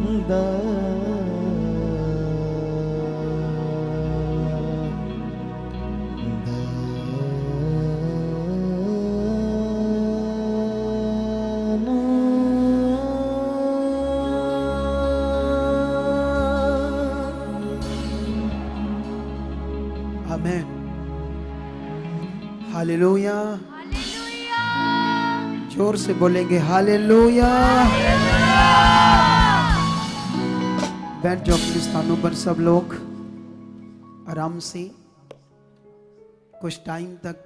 आमेन। Hallelujah. जोर से बोलेंगे हालेलुया। बैठ जाओ अपने स्थानों पर सब लोग आराम से। कुछ टाइम तक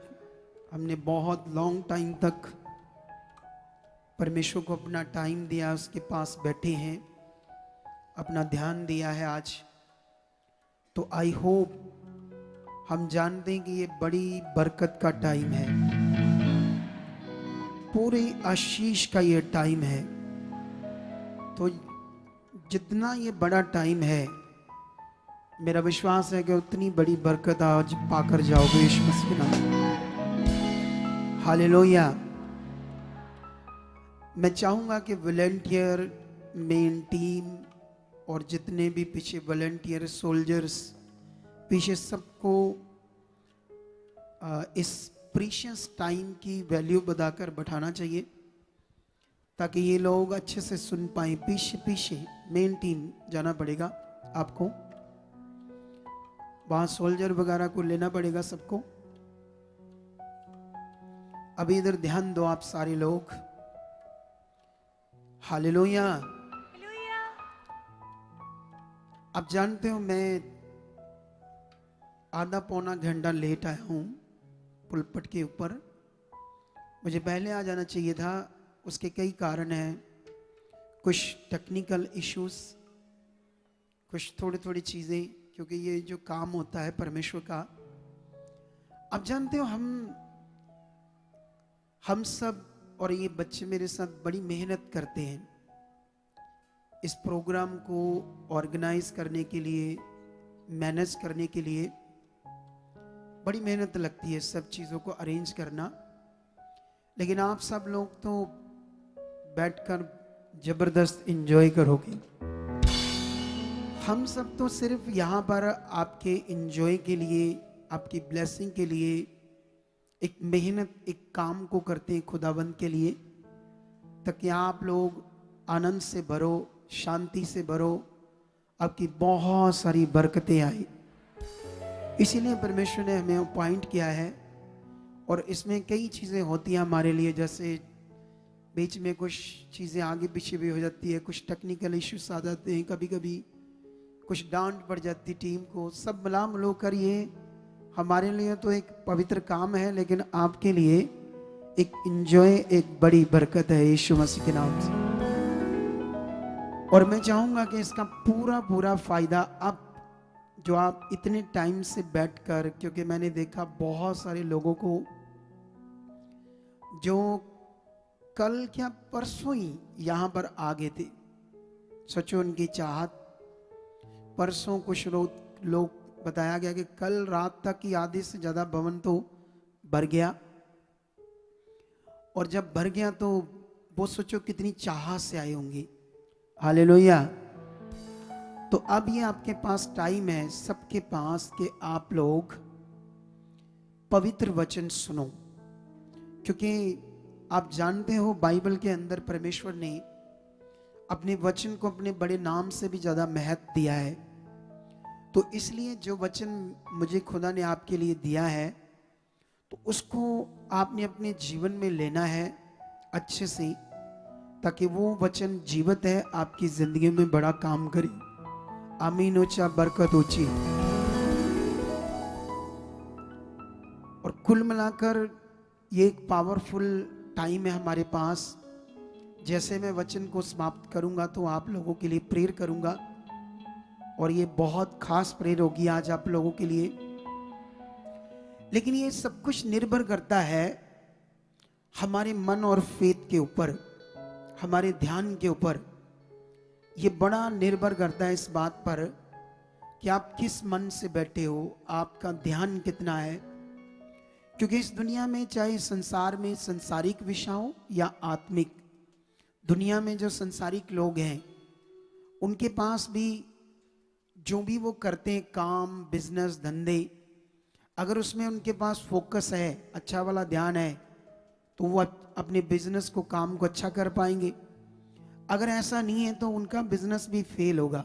हमने बहुत लॉन्ग टाइम तक परमेश्वर को अपना टाइम दिया, उसके पास बैठे हैं, अपना ध्यान दिया है आज। तो आई होप हम जानते हैं कि ये बड़ी बरकत का टाइम है, पूरी आशीष का ये टाइम है। तो जितना ये बड़ा टाइम है, मेरा विश्वास है कि उतनी बड़ी बरकत आज पाकर जाओगे यीशु मसीह के नाम में। हालेलुया। मैं चाहूंगा कि वॉलंटियर, मेन टीम और जितने भी पीछे वॉलंटियर सोल्जर्स पीछे, सबको इस प्रीशियस टाइम की वैल्यू बताकर बैठाना चाहिए, ताकि ये लोग अच्छे से सुन पाए। पीछे पीछे मेन टीम जाना पड़ेगा आपको, वहां सोल्जर वगैरह को लेना पड़ेगा सबको। अभी इधर ध्यान दो आप सारे लोग। हालेलुया। आप जानते हो मैं आधा पौना घंटा लेट आया हूं पुलपट के ऊपर। मुझे पहले आ जाना चाहिए था, उसके कई कारण हैं। कुछ टेक्निकल इश्यूज, कुछ थोड़ी थोड़ी चीज़ें, क्योंकि ये जो काम होता है परमेश्वर का, आप जानते हो हम सब और ये बच्चे मेरे साथ बड़ी मेहनत करते हैं इस प्रोग्राम को ऑर्गेनाइज करने के लिए, मैनेज करने के लिए। बड़ी मेहनत लगती है सब चीज़ों को अरेंज करना, लेकिन आप सब लोग तो बैठकर जबरदस्त एंजॉय करोगे। हम सब तो सिर्फ यहाँ पर आपके एंजॉय के लिए, आपकी ब्लेसिंग के लिए एक मेहनत, एक काम को करते हैं खुदाबंद के लिए, ताकि आप लोग आनंद से भरो, शांति से भरो, आपकी बहुत सारी बरकतें आई। इसीलिए परमेश्वर ने हमें अपॉइंट किया है। और इसमें कई चीज़ें होती हैं हमारे लिए, जैसे बीच में कुछ चीज़ें आगे पीछे भी हो जाती है, कुछ टेक्निकल इश्यूज आ जाते हैं, कभी कभी कुछ डांट पड़ जाती टीम को। सब मिला मिलो कर ये हमारे लिए तो एक पवित्र काम है, लेकिन आपके लिए एक एंजॉय, एक बड़ी बरकत है यीशु मसीह के नाम से। और मैं चाहूँगा कि इसका पूरा पूरा फायदा आप जो आप इतने टाइम से बैठकर, क्योंकि मैंने देखा बहुत सारे लोगों को जो कल क्या परसों ही यहाँ पर आ गए थे, सोचो उनकी चाहत। परसों कुछ लोग बताया गया कि कल रात तक ही आधे से ज़्यादा भवन तो भर गया, और जब भर गया तो वो सोचो कितनी चाहत से आए होंगे। हालेलुया। तो अब ये आपके पास टाइम है सबके पास कि आप लोग पवित्र वचन सुनो, क्योंकि आप जानते हो बाइबल के अंदर परमेश्वर ने अपने वचन को अपने बड़े नाम से भी ज़्यादा महत्व दिया है। तो इसलिए जो वचन मुझे खुदा ने आपके लिए दिया है, तो उसको आपने अपने जीवन में लेना है अच्छे से, ताकि वो वचन जीवित है, आपकी जिंदगी में बड़ा काम करे। आमीन। ऊंचा बरकत ऊंची। और कुल मिलाकर ये एक पावरफुल टाइम है हमारे पास। जैसे मैं वचन को समाप्त करूंगा तो आप लोगों के लिए प्रेयर करूंगा, और ये बहुत खास प्रेयर होगी आज आप लोगों के लिए। लेकिन ये सब कुछ निर्भर करता है हमारे मन और फेथ के ऊपर, हमारे ध्यान के ऊपर। ये बड़ा निर्भर करता है इस बात पर कि आप किस मन से बैठे हो, आपका ध्यान कितना है। क्योंकि इस दुनिया में, चाहे संसार में संसारिक विषय हो या आत्मिक, दुनिया में जो संसारिक लोग हैं उनके पास भी जो भी वो करते हैं काम, बिजनेस, धंधे, अगर उसमें उनके पास फोकस है, अच्छा वाला ध्यान है, तो वो अपने बिजनेस को, काम को अच्छा कर पाएंगे। अगर ऐसा नहीं है तो उनका बिजनेस भी फेल होगा।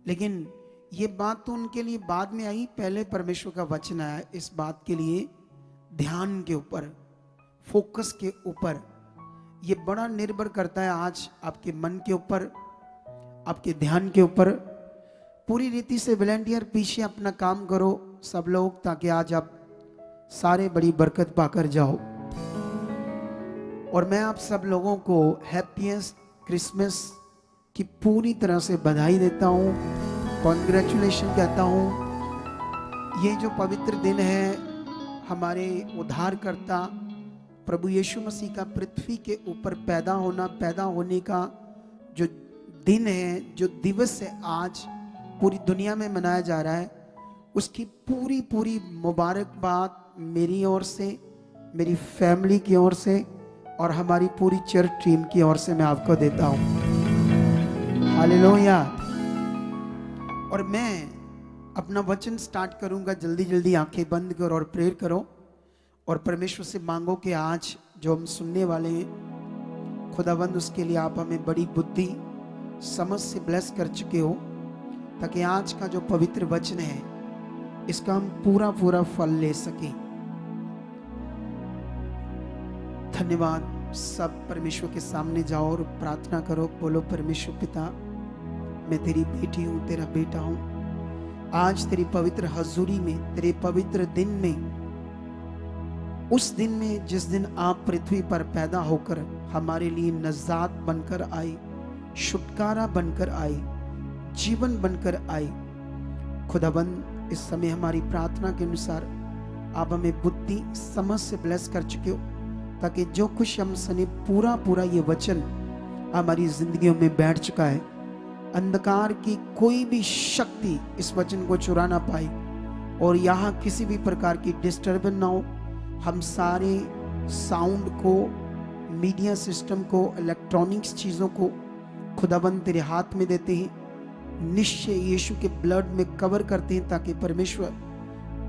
लेकिन ये बात तो उनके लिए बाद में आई, पहले परमेश्वर का वचन आया इस बात के लिए, ध्यान के ऊपर, फोकस के ऊपर। ये बड़ा निर्भर करता है आज आपके मन के ऊपर, आपके ध्यान के ऊपर। पूरी रीति से वॉलंटियर पीछे अपना काम करो सब लोग, ताकि आज आप सारे बड़ी बरकत पाकर जाओ। और मैं आप सब लोगों को हैप्पीएस्ट क्रिसमस की पूरी तरह से बधाई देता हूँ, कॉन्ग्रेचुलेशन कहता हूँ। ये जो पवित्र दिन है, हमारे उद्धारकर्ता प्रभु यीशु मसीह का पृथ्वी के ऊपर पैदा होने का जो दिन है, जो दिवस है, आज पूरी दुनिया में मनाया जा रहा है, उसकी पूरी मुबारकबाद मेरी ओर से, मेरी फैमिली की ओर से और हमारी पूरी चर्च टीम की ओर से मैं आपको देता हूँ। हालेलुया। और मैं अपना वचन स्टार्ट करूंगा, जल्दी जल्दी आंखें बंद करो और प्रेयर करो और परमेश्वर से मांगो कि आज जो हम सुनने वाले हैं, खुदावंद उसके लिए आप हमें बड़ी बुद्धि समझ से ब्लेस कर चुके हो, ताकि आज का जो पवित्र वचन है इसका हम पूरा फल ले सकें। धन्यवाद। सब परमेश्वर के सामने जाओ और प्रार्थना करो। बोलो, परमेश्वर पिता, मैं तेरी बेटी हूं, तेरा बेटा हूं। आज तेरी पवित्र हजूरी में, तेरे पवित्र दिन में, उस दिन में जिस दिन आप पृथ्वी पर पैदा होकर हमारे लिए नजात बनकर आए, छुटकारा बनकर आए, जीवन बनकर आए। खुदाबंद, इस समय हमारी प्रार्थना के अनुसार आप हमें बुद्धि समझ से ब्लेस कर चुके हो, ताकि जो कुछ हम सुने पूरा ये वचन हमारी जिंदगियों में बैठ चुका है। अंधकार की कोई भी शक्ति इस वचन को चुरा ना पाए और यहाँ किसी भी प्रकार की डिस्टर्बेंस ना हो। हम सारे साउंड को, मीडिया सिस्टम को, इलेक्ट्रॉनिक्स चीज़ों को खुदाबंद तेरे हाथ में देते हैं, निश्चय यीशु के ब्लड में कवर करते हैं, ताकि परमेश्वर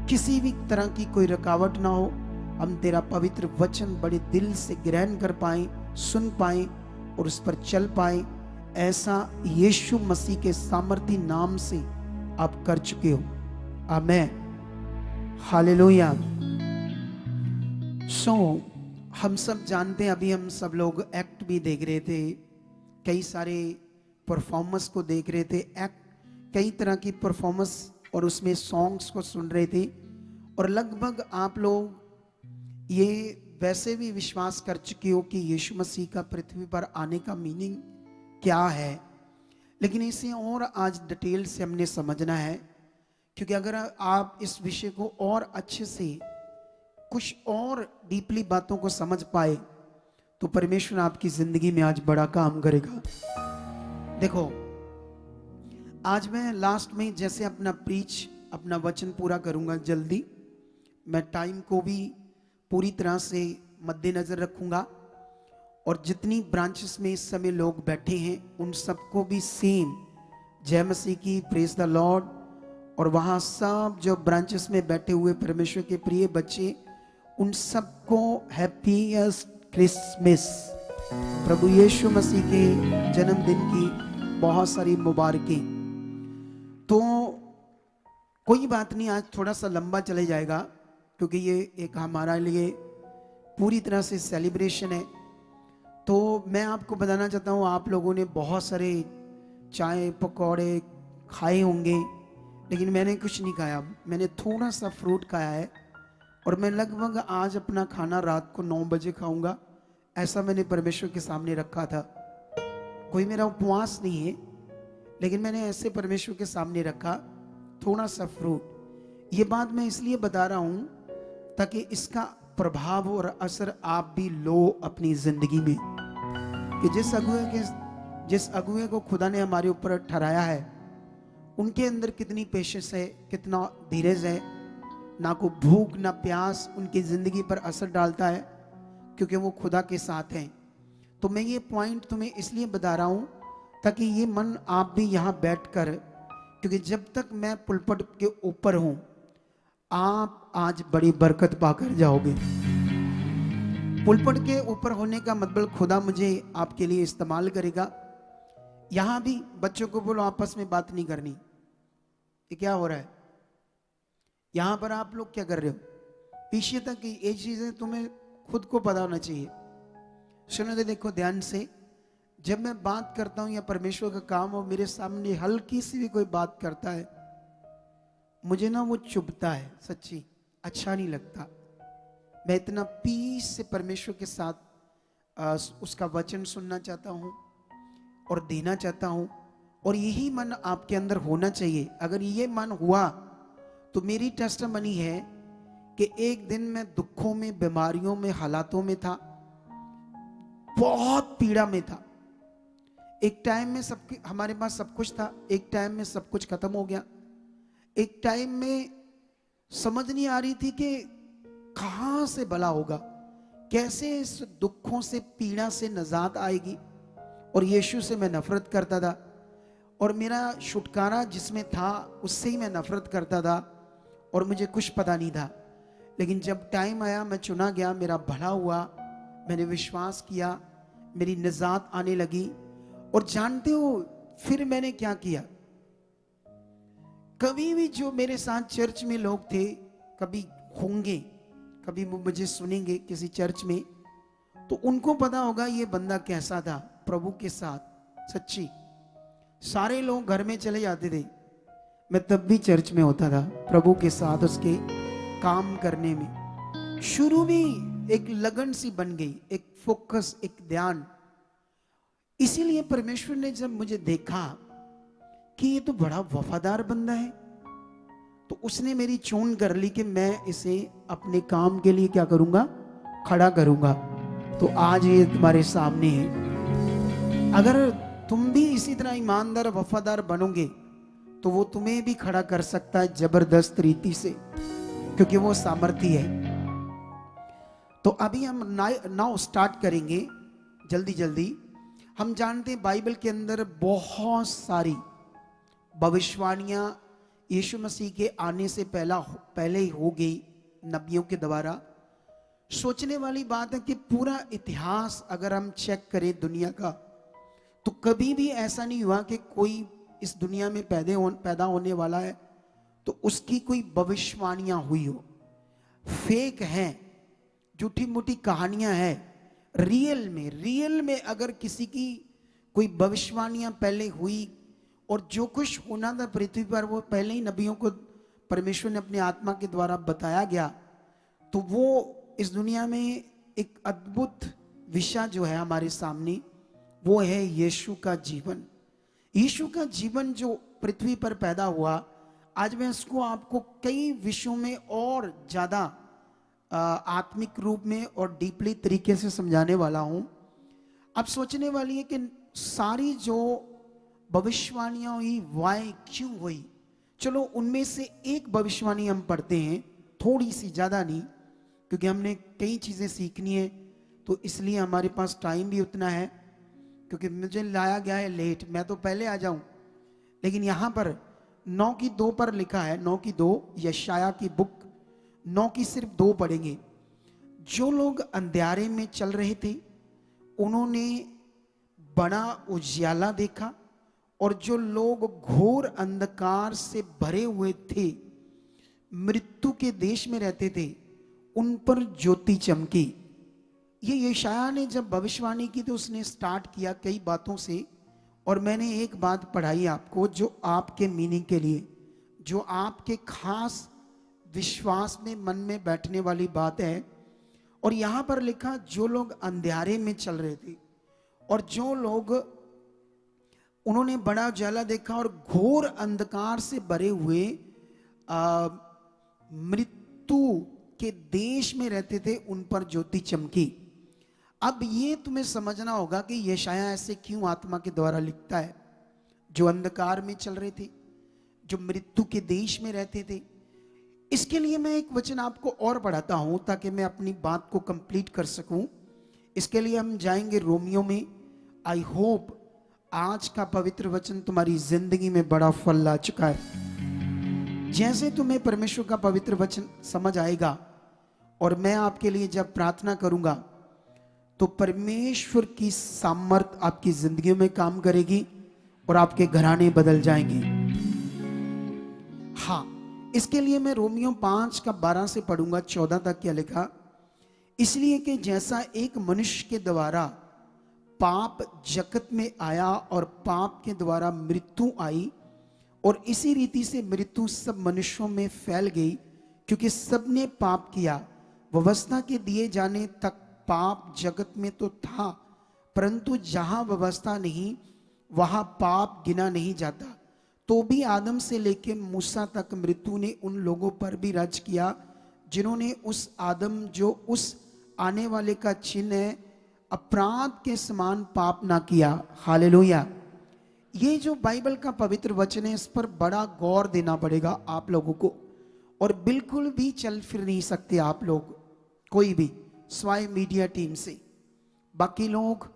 किसी भी तरह की कोई रुकावट ना हो। हम तेरा पवित्र वचन बड़े दिल से ग्रहण कर पाए, सुन पाए और उस पर चल पाए। ऐसा यीशु मसीह के सामर्थी नाम से आप कर चुके हो। आमेन। हालेलुया। हम सब जानते हैं, अभी हम सब लोग एक्ट भी देख रहे थे, कई सारे परफॉर्मेंस को देख रहे थे, एक्ट, कई तरह की परफॉर्मेंस और उसमें सॉन्ग्स को सुन रहे थे। और लगभग आप लोग ये वैसे भी विश्वास कर चुके हो कि यीशु मसीह का पृथ्वी पर आने का मीनिंग क्या है। लेकिन इसे और आज डिटेल से हमने समझना है, क्योंकि अगर आप इस विषय को और अच्छे से, कुछ और डीपली बातों को समझ पाए, तो परमेश्वर आपकी जिंदगी में आज बड़ा काम करेगा। देखो, आज मैं लास्ट में जैसे अपना वचन पूरा करूंगा, जल्दी मैं टाइम को भी पूरी तरह से मद्देनजर रखूंगा। और जितनी ब्रांचेस में इस समय लोग बैठे हैं उन सबको भी सेम जय मसीह की, प्रेज द लॉर्ड। और वहाँ सब जो ब्रांचेस में बैठे हुए परमेश्वर के प्रिय बच्चे, उन सबको हैप्पीएस्ट क्रिसमस, प्रभु यीशु मसीह के जन्मदिन की बहुत सारी मुबारकें। तो कोई बात नहीं, आज थोड़ा सा लंबा चले जाएगा, क्योंकि ये एक हमारा लिए पूरी तरह से सेलिब्रेशन है। तो मैं आपको बताना चाहता हूँ, आप लोगों ने बहुत सारे चाय पकौड़े खाए होंगे, लेकिन मैंने कुछ नहीं खाया। मैंने थोड़ा सा फ्रूट खाया है और मैं लगभग आज अपना खाना रात को 9 बजे खाऊंगा, ऐसा मैंने परमेश्वर के सामने रखा था। कोई मेरा उपवास नहीं है, लेकिन मैंने ऐसे परमेश्वर के सामने रखा थोड़ा सा फ्रूट। ये बात मैं इसलिए बता रहा हूँ ताकि इसका प्रभाव और असर आप भी लो अपनी जिंदगी में, कि जिस अगुए को खुदा ने हमारे ऊपर ठहराया है, उनके अंदर कितनी पेशेंस है, कितना धीरज है। ना को भूख ना प्यास उनकी जिंदगी पर असर डालता है, क्योंकि वो खुदा के साथ हैं। तो मैं ये पॉइंट तुम्हें इसलिए बता रहा हूँ ताकि ये मन आप भी यहाँ बैठकर, क्योंकि जब तक मैं पुलपट के ऊपर हूं आप आज बड़ी बरकत पाकर जाओगे। पुलपट के ऊपर होने का मतलब खुदा मुझे आपके लिए इस्तेमाल करेगा। यहां भी बच्चों को बोलो आपस में बात नहीं करनी। ये क्या हो रहा है यहां पर? आप लोग क्या कर रहे हो? पीछे तक ये चीजें तुम्हें खुद को पता होना चाहिए। सुनो तो देखो ध्यान से, जब मैं बात करता हूं या परमेश्वर का काम हो, मेरे सामने हल्की सी भी कोई बात करता है, मुझे ना वो चुभता है, सच्ची अच्छा नहीं लगता। मैं इतना पीस से परमेश्वर के साथ उसका वचन सुनना चाहता हूं और देना चाहता हूं, और यही मन आपके अंदर होना चाहिए। अगर ये मन हुआ तो मेरी टेस्टिमनी है कि एक दिन मैं दुखों में, बीमारियों में, हालातों में था, बहुत पीड़ा में था। एक टाइम में हमारे पास सब कुछ था, एक टाइम में सब कुछ खत्म हो गया। एक टाइम में समझ नहीं आ रही थी कि कहां से भला होगा, कैसे इस दुखों से, पीड़ा से निजात आएगी। और यीशु से मैं नफरत करता था, और मेरा छुटकारा जिसमें था उससे ही मैं नफरत करता था, और मुझे कुछ पता नहीं था। लेकिन जब टाइम आया, मैं चुना गया, मेरा भला हुआ, मैंने विश्वास किया, मेरी निजात आने लगी। और जानते हो फिर मैंने क्या किया? कभी भी जो मेरे साथ चर्च में लोग थे, कभी होंगे, कभी मुझे सुनेंगे किसी चर्च में, तो उनको पता होगा ये बंदा कैसा था प्रभु के साथ। सच्ची सारे लोग घर में चले जाते थे, मैं तब भी चर्च में होता था प्रभु के साथ, उसके काम करने में। शुरू में एक लगन सी बन गई, एक फोकस, एक ध्यान। इसीलिए परमेश्वर ने जब मुझे देखा कि ये तो बड़ा वफादार बंदा है, तो उसने मेरी चुन कर ली कि मैं इसे अपने काम के लिए क्या करूंगा? खड़ा करूंगा। तो आज ये तुम्हारे सामने है। अगर तुम भी इसी तरह ईमानदार, वफादार बनोगे तो वो तुम्हें भी खड़ा कर सकता है जबरदस्त रीति से, क्योंकि वो सामर्थ्य है। तो अभी हम नाउ स्टार्ट करेंगे जल्दी जल्दी। हम जानते हैं बाइबल के अंदर बहुत सारी भविष्यवाणियां यीशु मसीह के आने से पहले ही हो गई नबियों के द्वारा। सोचने वाली बात है कि पूरा इतिहास अगर हम चेक करें दुनिया का, तो कभी भी ऐसा नहीं हुआ कि कोई इस दुनिया में पैदा होने वाला है तो उसकी कोई भविष्यवाणियां हुई हो। फेक हैं, झूठी मूठी कहानियां हैं। रियल में अगर किसी की कोई भविष्यवाणियां पहले हुई और जो कुछ होना था पृथ्वी पर वो पहले ही नबियों को परमेश्वर ने अपने आत्मा के द्वारा बताया गया, तो वो इस दुनिया में एक अद्भुत विषय जो है हमारे सामने, वो है यीशु का जीवन। यीशु का जीवन जो पृथ्वी पर पैदा हुआ, आज मैं इसको आपको कई विषयों में और ज्यादा आत्मिक रूप में और डीपली तरीके से समझाने वाला हूं। अब सोचने वाली है कि सारी जो भविष्यवाणियां हुई, वाई क्यों हुई? चलो उनमें से एक भविष्यवाणी हम पढ़ते हैं, थोड़ी सी, ज्यादा नहीं, क्योंकि हमने कई चीजें सीखनी है, तो इसलिए हमारे पास टाइम भी उतना है। क्योंकि मुझे लाया गया है लेट, मैं तो पहले आ जाऊं, लेकिन यहां पर 9:2 पर लिखा है, 9:2, यशाया की बुक 9 की सिर्फ 2 पढ़ेंगे। जो लोग अंधेरे में चल रहे थे उन्होंने बड़ा उजियाला देखा, और जो लोग घोर अंधकार से भरे हुए थे, मृत्यु के देश में रहते थे, उन पर ज्योति चमकी। ये यशाया ने जब भविष्यवाणी की तो उसने स्टार्ट किया कई बातों से, और मैंने एक बात पढ़ाई आपको जो आपके मीनिंग के लिए, जो आपके खास विश्वास में, मन में बैठने वाली बात है। और यहां पर लिखा जो लोग अंधेरे में चल रहे थे, और जो लोग, उन्होंने बड़ा उजाला देखा और घोर अंधकार से भरे हुए मृत्यु के देश में रहते थे, उन पर ज्योति चमकी। अब ये तुम्हें समझना होगा कि यशाया ऐसे क्यों आत्मा के द्वारा लिखता है। जो अंधकार में चल रहे थे, जो मृत्यु के देश में रहते थे, इसके लिए मैं एक वचन आपको और पढ़ाता हूं ताकि मैं अपनी बात को कंप्लीट कर सकूं। इसके लिए हम जाएंगे रोमियो में। आई होप आज का पवित्र वचन तुम्हारी जिंदगी में बड़ा फल ला चुका है। जैसे तुम्हें परमेश्वर का पवित्र वचन समझ आएगा और मैं आपके लिए जब प्रार्थना करूंगा तो परमेश्वर की सामर्थ आपकी जिंदगी में काम करेगी और आपके घराने बदल जाएंगे। हाँ, इसके लिए मैं रोमियो 5 का 12 से पढ़ूंगा 14 तक। क्या लिखा? इसलिए कि जैसा एक मनुष्य के द्वारा पाप जगत में आया और पाप के द्वारा मृत्यु आई, और इसी रीति से मृत्यु सब मनुष्यों में फैल गई, क्योंकि सबने पाप किया। व्यवस्था के दिए जाने तक पाप जगत में तो था, परंतु जहां व्यवस्था नहीं वहां पाप गिना नहीं जाता। तो भी आदम से लेकर मूसा तक मृत्यु ने उन लोगों पर भी राज किया जिन्होंने उस आदम जो उस आने वाले का चिन्ह है अपराध के समान पाप ना किया। हालेलुया। ये जो बाइबल का पवित्र वचन है इस पर बड़ा गौर देना पड़ेगा आप लोगों को, और बिल्कुल भी चल फिर नहीं सकते आप लोग, कोई भी स्वाय मीडिया टीम से। बाकी लोग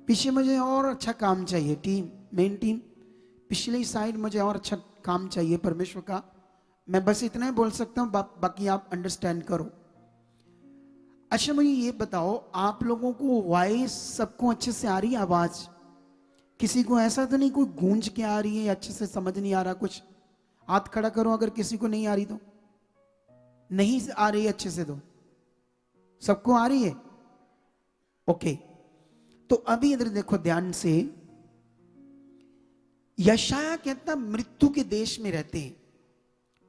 पीछे मुझे और अच्छा काम चाहिए, टीम मेन टीम पिछली साइड मुझे और अच्छा काम चाहिए परमेश्वर का। मैं बस इतना ही बोल सकता हूं, बाकी आप अंडरस्टैंड करो। अच्छा मुझे ये बताओ, आप लोगों को वॉइस सबको अच्छे से आ रही है? आवाज किसी को ऐसा तो नहीं कोई गूंज के आ रही है, अच्छे से समझ नहीं आ रहा कुछ? हाथ खड़ा करो अगर किसी को नहीं आ रही तो। नहीं आ रही अच्छे से तो सबको आ रही है? ओके, तो अभी इधर देखो ध्यान से। यशाया कहता मृत्यु के देश में रहते हैं,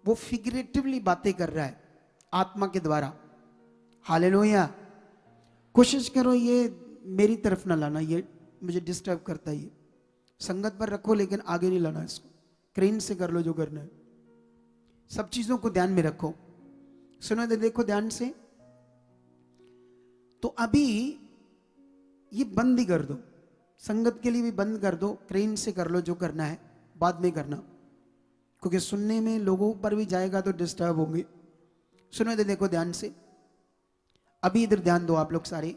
वो फिगरेटिवली बातें कर रहा है आत्मा के द्वारा। हालेलुया। कोशिश करो ये मेरी तरफ ना लाना, ये मुझे डिस्टर्ब करता है। ये संगत पर रखो लेकिन आगे नहीं लाना इसको। क्रेन से कर लो जो करना है, सब चीजों को ध्यान में रखो। सुनो देखो ध्यान से। तो अभी ये बंद ही कर दो, संगत के लिए भी बंद कर दो, क्रेन से कर लो जो करना है, बाद में करना, क्योंकि सुनने में लोगों पर भी जाएगा तो डिस्टर्ब होंगे। सुनो देखो ध्यान से, अभी इधर ध्यान दो आप लोग सारे।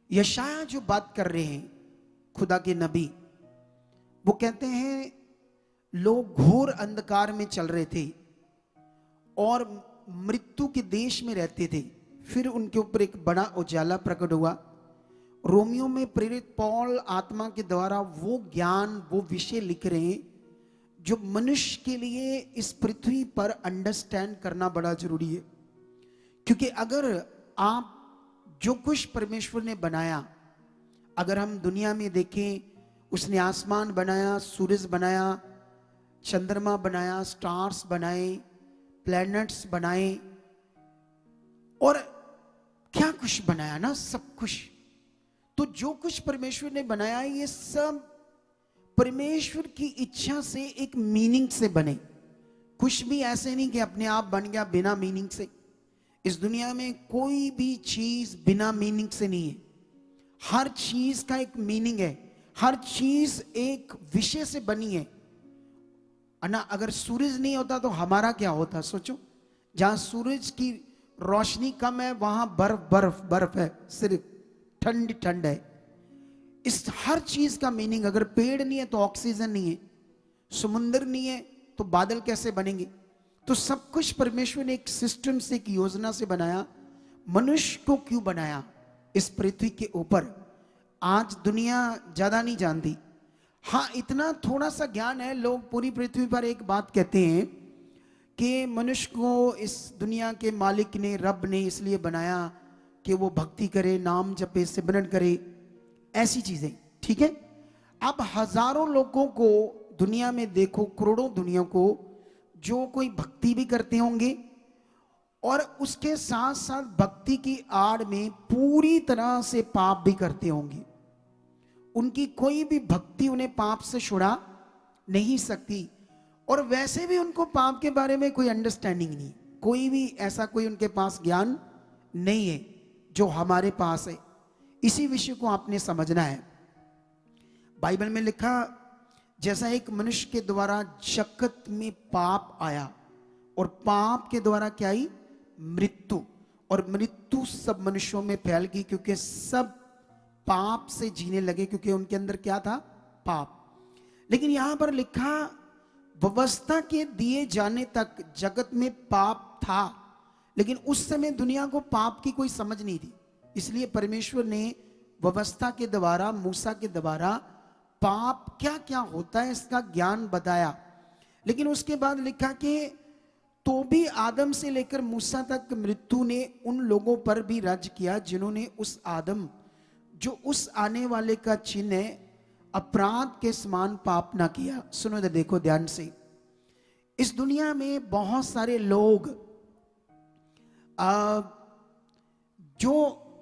यशाया जो बात कर रहे हैं, खुदा के नबी, वो कहते हैं लोग घोर अंधकार में चल रहे थे और मृत्यु के देश में रहते थे, फिर उनके ऊपर एक बड़ा उजाला प्रकट हुआ। रोमियो में प्रेरित पौल आत्मा के द्वारा वो ज्ञान, वो विषय लिख रहे हैं जो मनुष्य के लिए इस पृथ्वी पर अंडरस्टैंड करना बड़ा जरूरी है। क्योंकि अगर आप जो कुछ परमेश्वर ने बनाया, अगर हम दुनिया में देखें, उसने आसमान बनाया, सूरज बनाया, चंद्रमा बनाया, स्टार्स बनाए, प्लैनेट्स बनाए, और क्या कुछ बनाया ना, सब कुछ। तो जो कुछ परमेश्वर ने बनाया है ये सब परमेश्वर की इच्छा से एक मीनिंग से बने। कुछ भी ऐसे नहीं कि अपने आप बन गया बिना मीनिंग से। इस दुनिया में कोई भी चीज बिना मीनिंग से नहीं है। हर चीज का एक मीनिंग है, हर चीज एक विषय से बनी है ना। अगर सूरज नहीं होता तो हमारा क्या होता? सोचो, जहां सूरज की रोशनी कम है वहां बर्फ बर्फ बर्फ है, सिर्फ ठंड ठंड है। इस हर चीज का मीनिंग, अगर पेड़ नहीं है तो ऑक्सीजन नहीं है, समुद्र नहीं है तो बादल कैसे बनेंगे? तो सब कुछ परमेश्वर ने एक सिस्टम से, एक योजना से बनाया। मनुष्य को क्यों बनाया इस पृथ्वी के ऊपर, आज दुनिया ज्यादा नहीं जानती। हाँ, इतना थोड़ा सा ज्ञान है, लोग पूरी पृथ्वी पर एक बात कहते हैं कि मनुष्य को इस दुनिया के मालिक ने, रब ने इसलिए बनाया कि वो भक्ति करे, नाम जपे, सिमरन करे, ऐसी चीजें। ठीक है, अब हजारों लोगों को दुनिया में देखो, करोड़ों दुनिया को, जो कोई भक्ति भी करते होंगे और उसके साथ साथ भक्ति की आड़ में पूरी तरह से पाप भी करते होंगे। उनकी कोई भी भक्ति उन्हें पाप से छुड़ा नहीं सकती, और वैसे भी उनको पाप के बारे में कोई अंडरस्टैंडिंग नहीं, कोई भी ऐसा कोई उनके पास ज्ञान नहीं है जो हमारे पास है। इसी विषय को आपने समझना है। बाइबल में लिखा, जैसा एक मनुष्य के द्वारा जगत में पाप आया और पाप के द्वारा क्या आई? मृत्यु, और मृत्यु सब मनुष्यों में फैल गई क्योंकि सब पाप से जीने लगे, क्योंकि उनके अंदर क्या था? पाप। लेकिन यहां पर लिखा व्यवस्था के दिए जाने तक जगत में पाप था, लेकिन उस समय दुनिया को पाप की कोई समझ नहीं थी। इसलिए परमेश्वर ने व्यवस्था के द्वारा, मूसा के द्वारा पाप क्या क्या होता है इसका ज्ञान बताया। लेकिन उसके बाद लिखा कि तो भी आदम से लेकर मूसा तक मृत्यु ने उन लोगों पर भी राज किया जिन्होंने उस आदम जो उस आने वाले का चिन्ह है अपराध के समान पाप ना किया। सुनो इधर देखो ध्यान से। इस दुनिया में बहुत सारे लोग जो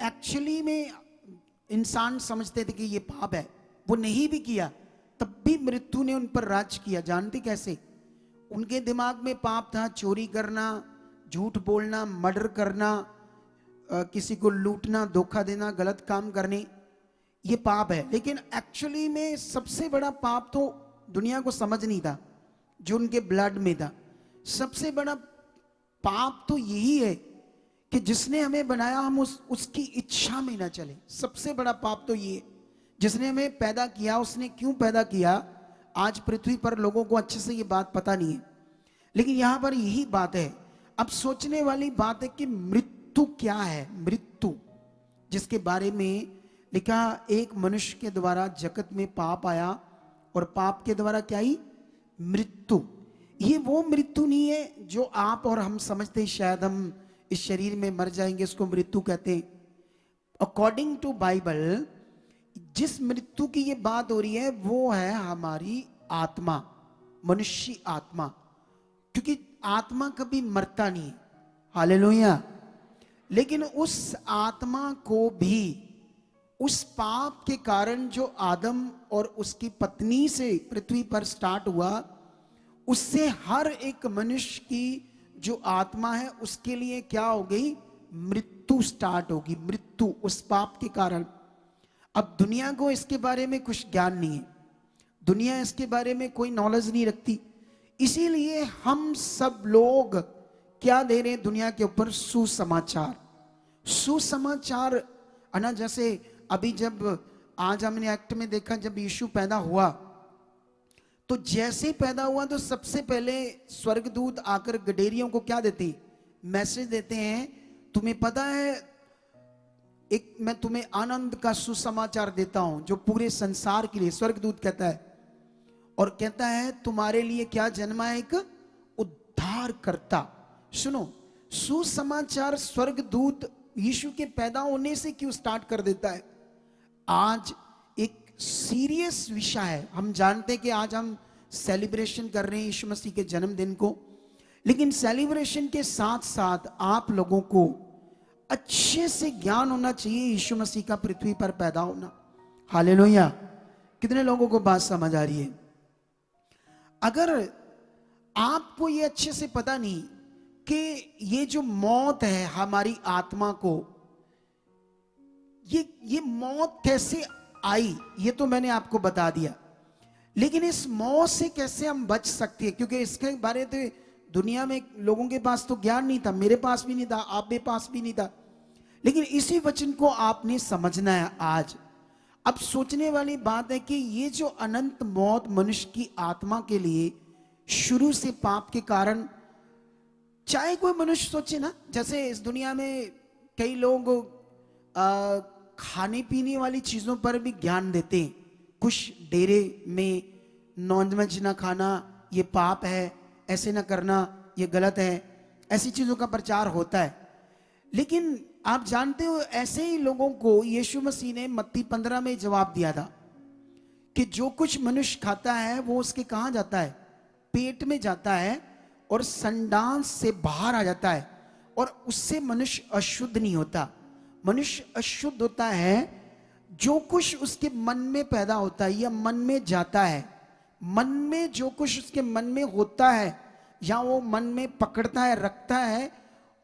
एक्चुअली में इंसान समझते थे कि ये पाप है, वो नहीं भी किया तब भी मृत्यु ने उन पर राज किया। जानते कैसे? उनके दिमाग में पाप था, चोरी करना, झूठ बोलना, मर्डर करना, किसी को लूटना, धोखा देना, गलत काम करने, ये पाप है। लेकिन एक्चुअली में सबसे बड़ा पाप तो दुनिया को समझ नहीं था, जो उनके ब्लड में था। सबसे बड़ा पाप तो यही है कि जिसने हमें बनाया हम उसकी इच्छा में ना चले। सबसे बड़ा पाप तो ये, जिसने हमें पैदा किया उसने क्यों पैदा किया, आज पृथ्वी पर लोगों को अच्छे से ये बात पता नहीं है, लेकिन यहां पर यही बात है। अब सोचने वाली बात है कि मृत्यु क्या है। मृत्यु जिसके बारे में लिखा, एक मनुष्य के द्वारा जगत में पाप आया और पाप के द्वारा क्या ही, मृत्यु। ये वो मृत्यु नहीं है जो आप और हम समझते हैं, शायद हम इस शरीर में मर जाएंगे, इसको मृत्यु कहते हैं। अकॉर्डिंग टू बाइबल जिस मृत्यु की ये बात हो रही है वो है हमारी आत्मा, मनुष्य आत्मा, क्योंकि आत्मा कभी मरता नहीं। हालेलुया। लेकिन उस आत्मा को भी उस पाप के कारण जो आदम और उसकी पत्नी से पृथ्वी पर स्टार्ट हुआ, उससे हर एक मनुष्य की जो आत्मा है उसके लिए क्या हो गई, मृत्यु स्टार्ट होगी। मृत्यु उस पाप के कारण। अब दुनिया को इसके बारे में कुछ ज्ञान नहीं है, दुनिया इसके बारे में कोई नॉलेज नहीं रखती, इसीलिए हम सब लोग क्या दे रहे हैं दुनिया के ऊपर, सुसमाचार। सुसमाचार है ना। जैसे अभी जब आज हमने एक्ट में देखा, जब यीशु पैदा हुआ तो जैसे पैदा हुआ तो सबसे पहले स्वर्गदूत आकर गडेरियों को क्या देते हैं, मैसेज देते हैं, तुम्हें पता है एक मैं तुम्हें आनंद का सुसमाचार देता हूं जो पूरे संसार के लिए। स्वर्गदूत कहता है, और कहता है तुम्हारे लिए क्या जन्मा है, एक उद्धार करता। सुनो, सुसमाचार स्वर्गदूत यीशु के पैदा होने से क्यों स्टार्ट कर देता है। आज एक सीरियस विषय है। हम जानते हैं कि आज हम सेलिब्रेशन कर रहे हैं यीशु मसीह के जन्मदिन को, लेकिन सेलिब्रेशन के साथ साथ आप लोगों को अच्छे से ज्ञान होना चाहिए यीशु मसीह का पृथ्वी पर पैदा होना। हालेलुया। कितने लोगों को बात समझ आ रही है? अगर आपको ये अच्छे से पता नहीं कि ये जो मौत है हमारी आत्मा को, ये मौत कैसे आई, ये तो मैंने आपको बता दिया, लेकिन इस मौत से कैसे हम बच सकते हैं, क्योंकि इसके बारे में दुनिया में लोगों के पास तो ज्ञान नहीं था, मेरे पास भी नहीं था, आप पास भी नहीं था। लेकिन इसी वचन को आपने समझना है आज। अब सोचने वाली बात है कि ये जो अनंत मौत मनुष्य की आत्मा के लिए शुरू से पाप के कारण, चाहे कोई मनुष्य सोचे ना, जैसे इस दुनिया में कई लोग खाने पीने वाली चीजों पर भी ज्ञान देते हैं। कुछ डेरे में नॉनवेज ना खाना ये पाप है, ऐसे ना करना ये गलत है, ऐसी चीजों का प्रचार होता है। लेकिन आप जानते हो ऐसे ही लोगों को यीशु मसीह ने मत्ती 15 में जवाब दिया था कि जो कुछ मनुष्य खाता है वो उसके कहां जाता है, पेट में जाता है और संडास से बाहर आ जाता है, और उससे मनुष्य अशुद्ध नहीं होता। मनुष्य अशुद्ध होता है जो कुछ उसके मन में पैदा होता है या मन में जाता है। मन में जो कुछ उसके मन में होता है या वो मन में पकड़ता है, रखता है,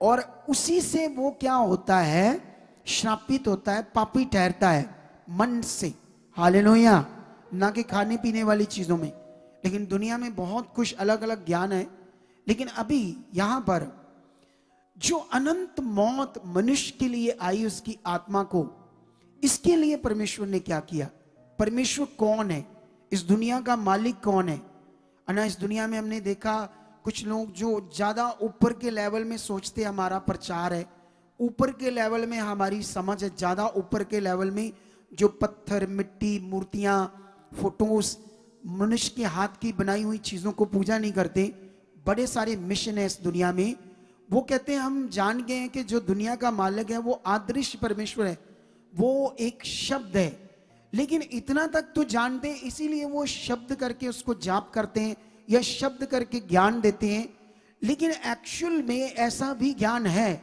और उसी से वो क्या होता है, श्रापित होता है, पापी ठहरता है मन से। हालेलुया। ना कि खाने पीने वाली चीजों में। लेकिन दुनिया में बहुत कुछ अलग अलग ज्ञान है। लेकिन अभी यहां पर जो अनंत मौत मनुष्य के लिए आई उसकी आत्मा को, इसके लिए परमेश्वर ने क्या किया। परमेश्वर कौन है, इस दुनिया का मालिक कौन है। ना इस दुनिया में हमने देखा कुछ लोग जो ज्यादा ऊपर के लेवल में सोचते हमारा प्रचार है, ऊपर के लेवल में हमारी समझ है, ज्यादा ऊपर के लेवल में जो पत्थर, मिट्टी, मूर्तियां, फोटोज, मनुष्य के हाथ की बनाई हुई चीजों को पूजा नहीं करते। बड़े सारे मिशन है इस दुनिया में। वो कहते हैं हम जान गए हैं कि जो दुनिया का मालिक है वो अदृश्य परमेश्वर है, वो एक शब्द है। लेकिन इतना तक तो जानते हैं, इसीलिए वो शब्द करके उसको जाप करते हैं या शब्द करके ज्ञान देते हैं। लेकिन एक्चुअल में ऐसा भी ज्ञान है।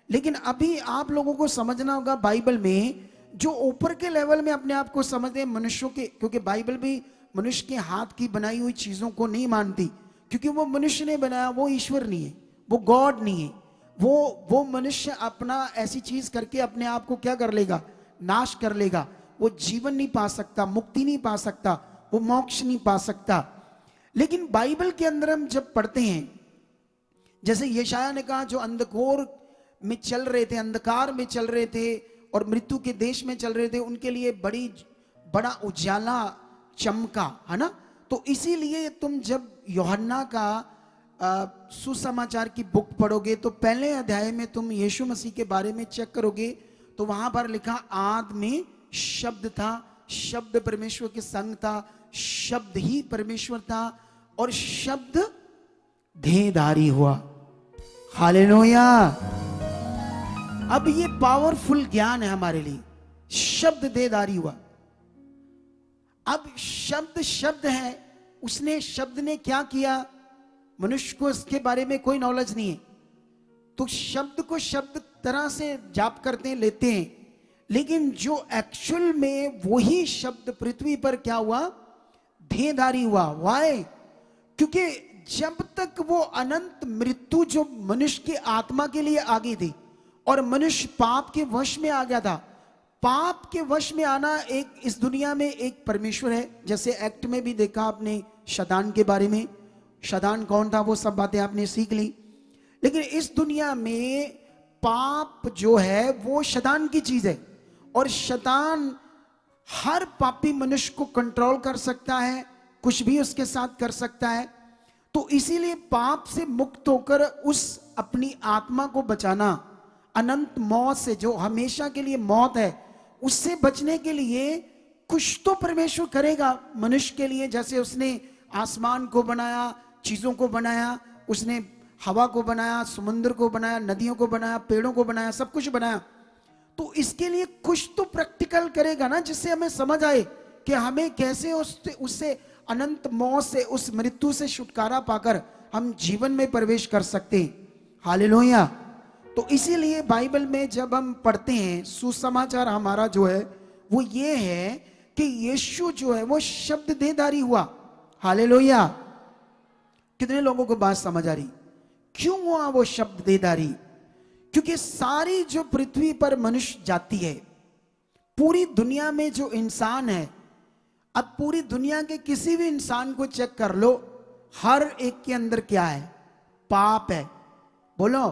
लेकिन अभी आप लोगों को समझना होगा, बाइबल में जो ऊपर के लेवल में अपने आप को समझते हैं मनुष्यों के, क्योंकि बाइबल भी मनुष्य के हाथ की बनाई हुई चीजों को नहीं मानती, क्योंकि वो मनुष्य ने बनाया, वो ईश्वर नहीं है, वो गॉड नहीं है। वो मनुष्य अपना ऐसी चीज करके अपने आप को क्या कर लेगा, नाश कर लेगा। वो जीवन नहीं पा सकता, मुक्ति नहीं पा सकता, वो मोक्ष नहीं पा सकता। लेकिन बाइबल के अंदर हम जब पढ़ते हैं, जैसे यशायाह ने कहा, जो अंधकार में चल रहे थे, अंधकार में चल रहे थे और मृत्यु के देश में चल रहे थे, उनके लिए बड़ा उजाला चमका, है ना। तो इसीलिए तुम जब यूहन्ना का सुसमाचार की बुक पढ़ोगे तो पहले अध्याय में तुम यीशु मसीह के बारे में चेक करोगे तो वहां पर लिखा, आद में शब्द था, शब्द परमेश्वर के संग था, शब्द ही परमेश्वर था और शब्द देहधारी हुआ। हालेलुया। अब ये पावरफुल ज्ञान है हमारे लिए, शब्द देहधारी हुआ। अब शब्द है, उसने, शब्द ने क्या किया, मनुष्य को इसके बारे में कोई नॉलेज नहीं है, तो शब्द को शब्द तरह से जाप करते हैं, लेते हैं। लेकिन जो एक्चुअल में वही शब्द पृथ्वी पर क्या हुआ, देहधारी हुआ। वाई? क्योंकि जब तक वो अनंत मृत्यु जो मनुष्य की आत्मा के लिए आ गई थी और मनुष्य पाप के वश में आ गया था, पाप के वश में आना, एक इस दुनिया में एक परमेश्वर है। जैसे एक्ट में भी देखा आपने शैतान के बारे में, शैतान कौन था, वो सब बातें आपने सीख ली। लेकिन इस दुनिया में पाप जो है वो शैतान की चीज है और शैतान हर पापी मनुष्य को कंट्रोल कर सकता है, कुछ भी उसके साथ कर सकता है। तो इसीलिए पाप से मुक्त होकर उस अपनी आत्मा को बचाना, अनंत मौत से, जो हमेशा के लिए मौत है, उससे बचने के लिए कुछ तो परमेश्वर करेगा मनुष्य के लिए। जैसे उसने आसमान को बनाया, चीजों को बनाया, उसने हवा को बनाया, समुद्र को बनाया, नदियों को बनाया, पेड़ों को बनाया, सब कुछ बनाया। तो इसके लिए कुछ तो प्रैक्टिकल करेगा ना, जिससे हमें समझ आए कि हमें कैसे उससे अनंत मौत से, उस मृत्यु से छुटकारा पाकर हम जीवन में प्रवेश कर सकते हैं। हालेलुया। तो इसीलिए बाइबल में जब हम पढ़ते हैं, सुसमाचार हमारा जो है वो ये है कि यीशु जो है वो शब्द देहधारी हुआ। हालेलुया। कितने लोगों को बात समझ आ रही? क्यों हुआ वो शब्द देहधारी? क्योंकि सारी जो पृथ्वी पर मनुष्य जाति है, पूरी दुनिया में जो इंसान है, अब पूरी दुनिया के किसी भी इंसान को चेक कर लो, हर एक के अंदर क्या है? पाप है। बोलो,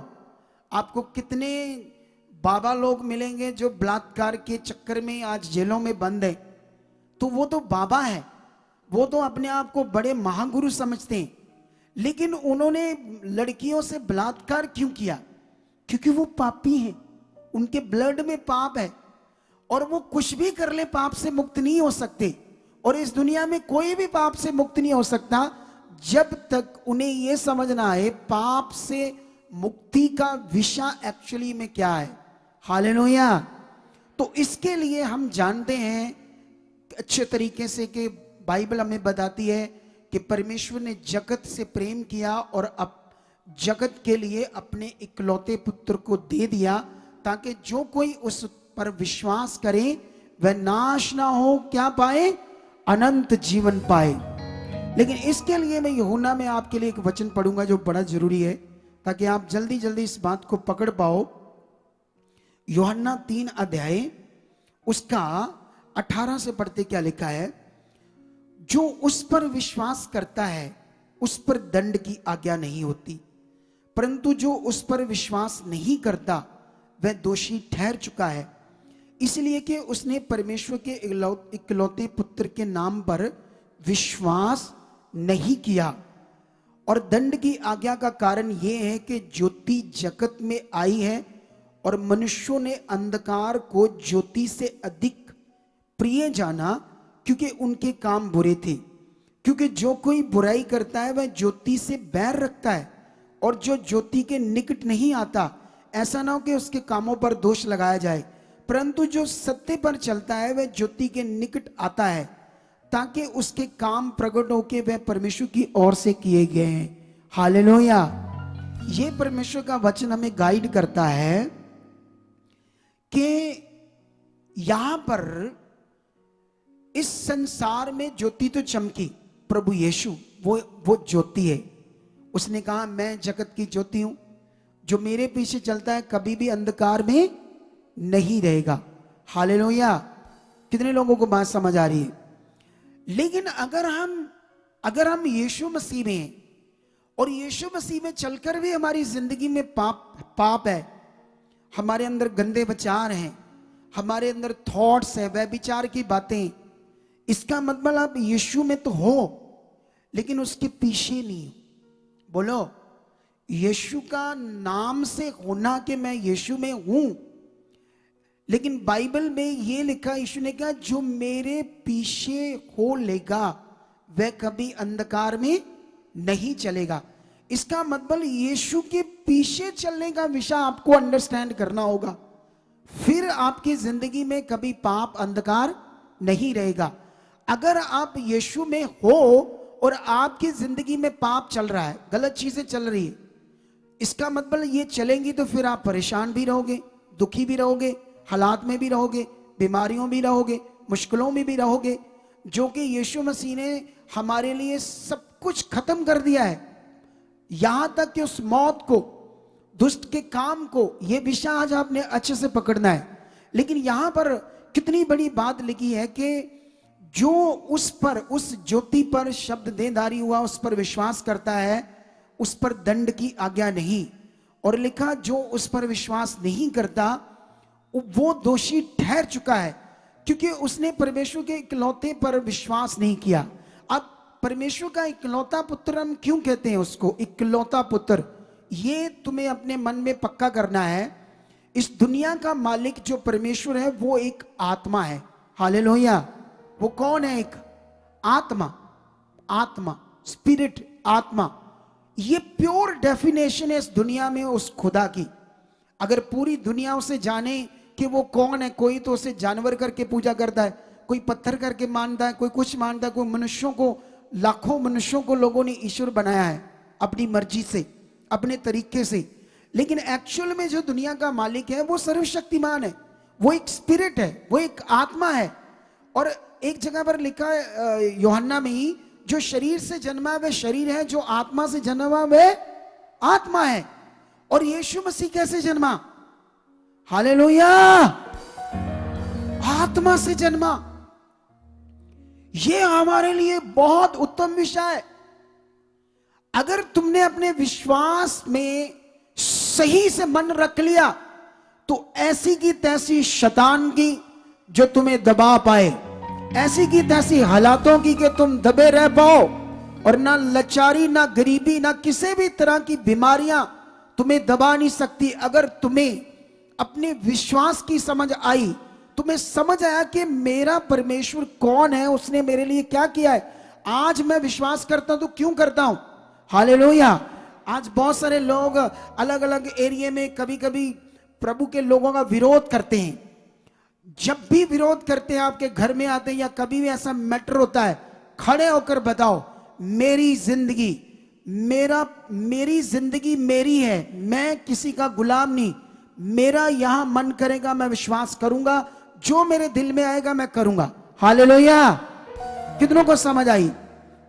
आपको कितने बाबा लोग मिलेंगे जो बलात्कार के चक्कर में आज जेलों में बंद है, तो वो तो बाबा है, वो तो अपने आप को बड़े महागुरु समझते हैं। लेकिन उन्होंने लड़कियों से बलात्कार क्यों किया? क्योंकि वो पापी हैं, उनके ब्लड में पाप है और वो कुछ भी कर ले पाप से मुक्त नहीं हो सकते। और इस दुनिया में कोई भी पाप से मुक्त नहीं हो सकता जब तक उन्हें यह समझना है पाप से मुक्ति का विषय एक्चुअली में क्या है। हालेलुया। तो इसके लिए हम जानते हैं अच्छे तरीके से कि बाइबल हमें बताती है कि परमेश्वर ने जगत से प्रेम किया और अब जगत के लिए अपने इकलौते पुत्र को दे दिया, ताकि जो कोई उस पर विश्वास करे वह नाश ना हो, क्या पाए? अनंत जीवन पाए। लेकिन इसके लिए मैं यूहन्ना में आपके लिए एक वचन पढ़ूंगा जो बड़ा जरूरी है, ताकि आप जल्दी जल्दी इस बात को पकड़ पाओ। यूहन्ना 3 अध्याय उसका 18 से पढ़ते क्या लिखा है? जो उस पर विश्वास करता है उस पर दंड की आज्ञा नहीं होती, परंतु जो उस पर विश्वास नहीं करता वह दोषी ठहर चुका है, इसलिए कि उसने परमेश्वर के इकलौते पुत्र के नाम पर विश्वास नहीं किया। और दंड की आज्ञा का कारण यह है कि ज्योति जगत में आई है और मनुष्यों ने अंधकार को ज्योति से अधिक प्रिय जाना, क्योंकि उनके काम बुरे थे। क्योंकि जो कोई बुराई करता है वह ज्योति से बैर रखता है, और जो ज्योति के निकट नहीं आता, ऐसा ना हो कि उसके कामों पर दोष लगाया जाए, परंतु जो सत्य पर चलता है वह ज्योति के निकट आता है, ताकि उसके काम प्रकट होके वह परमेश्वर की ओर से किए गए हैं। हालेलुया। ये परमेश्वर का वचन हमें गाइड करता है कि यहां पर इस संसार में ज्योति तो चमकी, प्रभु यीशु वो ज्योति है। उसने कहा मैं जगत की ज्योति हूं, जो मेरे पीछे चलता है कभी भी अंधकार में नहीं रहेगा। हालेलुया। कितने लोगों को बात समझ आ रही है? लेकिन अगर हम यीशु मसीह में, और यीशु मसीह में चलकर भी हमारी जिंदगी में पाप है, हमारे अंदर गंदे विचार हैं, हमारे अंदर थॉट्स है, वह विचार की बातें, इसका मतलब आप यीशु में तो हो लेकिन उसके पीछे नहीं हो। बोलो, यीशु का नाम से होना कि मैं यीशु में हूं, लेकिन बाइबल में यह लिखा, यीशु ने कहा जो मेरे पीछे हो लेगा वह कभी अंधकार में नहीं चलेगा। इसका मतलब यीशु के पीछे चलने का विषय आपको अंडरस्टैंड करना होगा, फिर आपकी जिंदगी में कभी पाप अंधकार नहीं रहेगा। अगर आप यीशु में हो और आपकी जिंदगी में पाप चल रहा है, गलत चीजें चल रही है, इसका मतलब ये चलेंगी तो फिर आप परेशान भी रहोगे, दुखी भी रहोगे, हालात में भी रहोगे, बीमारियों भी रहोगे, मुश्किलों में भी रहोगे, जो कि यीशु मसीह ने हमारे लिए सब कुछ खत्म कर दिया है। यहां तक कि उस मौत को, दुष्ट के काम को, यह विषय आज आपने अच्छे से पकड़ना है। लेकिन यहां पर कितनी बड़ी बात लिखी है कि जो उस पर, उस ज्योति पर शब्द देहधारी हुआ, उस पर विश्वास करता है, उस पर दंड की आज्ञा नहीं। और लिखा जो उस पर विश्वास नहीं करता वो दोषी ठहर चुका है, क्योंकि उसने परमेश्वर के इकलौते पर विश्वास नहीं किया। अब परमेश्वर का इकलौता पुत्र हम क्यों कहते हैं उसको इकलौता पुत्र? ये तुम्हें अपने मन में पक्का करना है। इस दुनिया का मालिक जो परमेश्वर है वो एक आत्मा है। हालेलुया। वो कौन है? एक आत्मा, आत्मा, स्पिरिट, आत्मा। ये प्योर डेफिनेशन है इस दुनिया में उस खुदा की। अगर पूरी दुनिया उसे जाने कि वो कौन है, कोई तो उसे जानवर करके पूजा करता है, कोई पत्थर करके मानता है, कोई कुछ मानता है, कोई मनुष्यों को, लाखों मनुष्यों को लोगों ने ईश्वर बनाया है अपनी मर्जी से, अपने तरीके से। लेकिन एक्चुअल में जो दुनिया का मालिक है वो सर्वशक्तिमान है, वो एक स्पिरिट है, वो एक आत्मा है। और एक जगह पर लिखा है यूहन्ना में ही, जो शरीर से जन्मा वह शरीर है, जो आत्मा से जन्मा वह आत्मा है। और यीशु मसीह कैसे जन्मा? हालेलुया। आत्मा से जन्मा। यह हमारे लिए बहुत उत्तम विषय है। अगर तुमने अपने विश्वास में सही से मन रख लिया तो ऐसी की तैसी शैतान की जो तुम्हें दबा पाए, ऐसी की तैसी हालातों की कि तुम दबे रह पाओ, और ना लाचारी, ना गरीबी, ना किसी भी तरह की बीमारियां तुम्हें दबा नहीं सकती। अगर तुम्हें अपने विश्वास की समझ आई, तुम्हें समझ आया कि मेरा परमेश्वर कौन है, उसने मेरे लिए क्या किया है, आज मैं विश्वास करता हूं तो क्यों करता हूं। हालेलुया। आज बहुत सारे लोग अलग अलग एरिया में कभी कभी प्रभु के लोगों का विरोध करते हैं। जब भी विरोध करते हैं, आपके घर में आते हैं या कभी भी ऐसा मैटर होता है, खड़े होकर बताओ मेरी जिंदगी मेरी है, मैं किसी का गुलाम नहीं। मेरा यहां मन करेगा मैं विश्वास करूंगा, जो मेरे दिल में आएगा मैं करूंगा। हालेलुया। कितनों को समझ आई?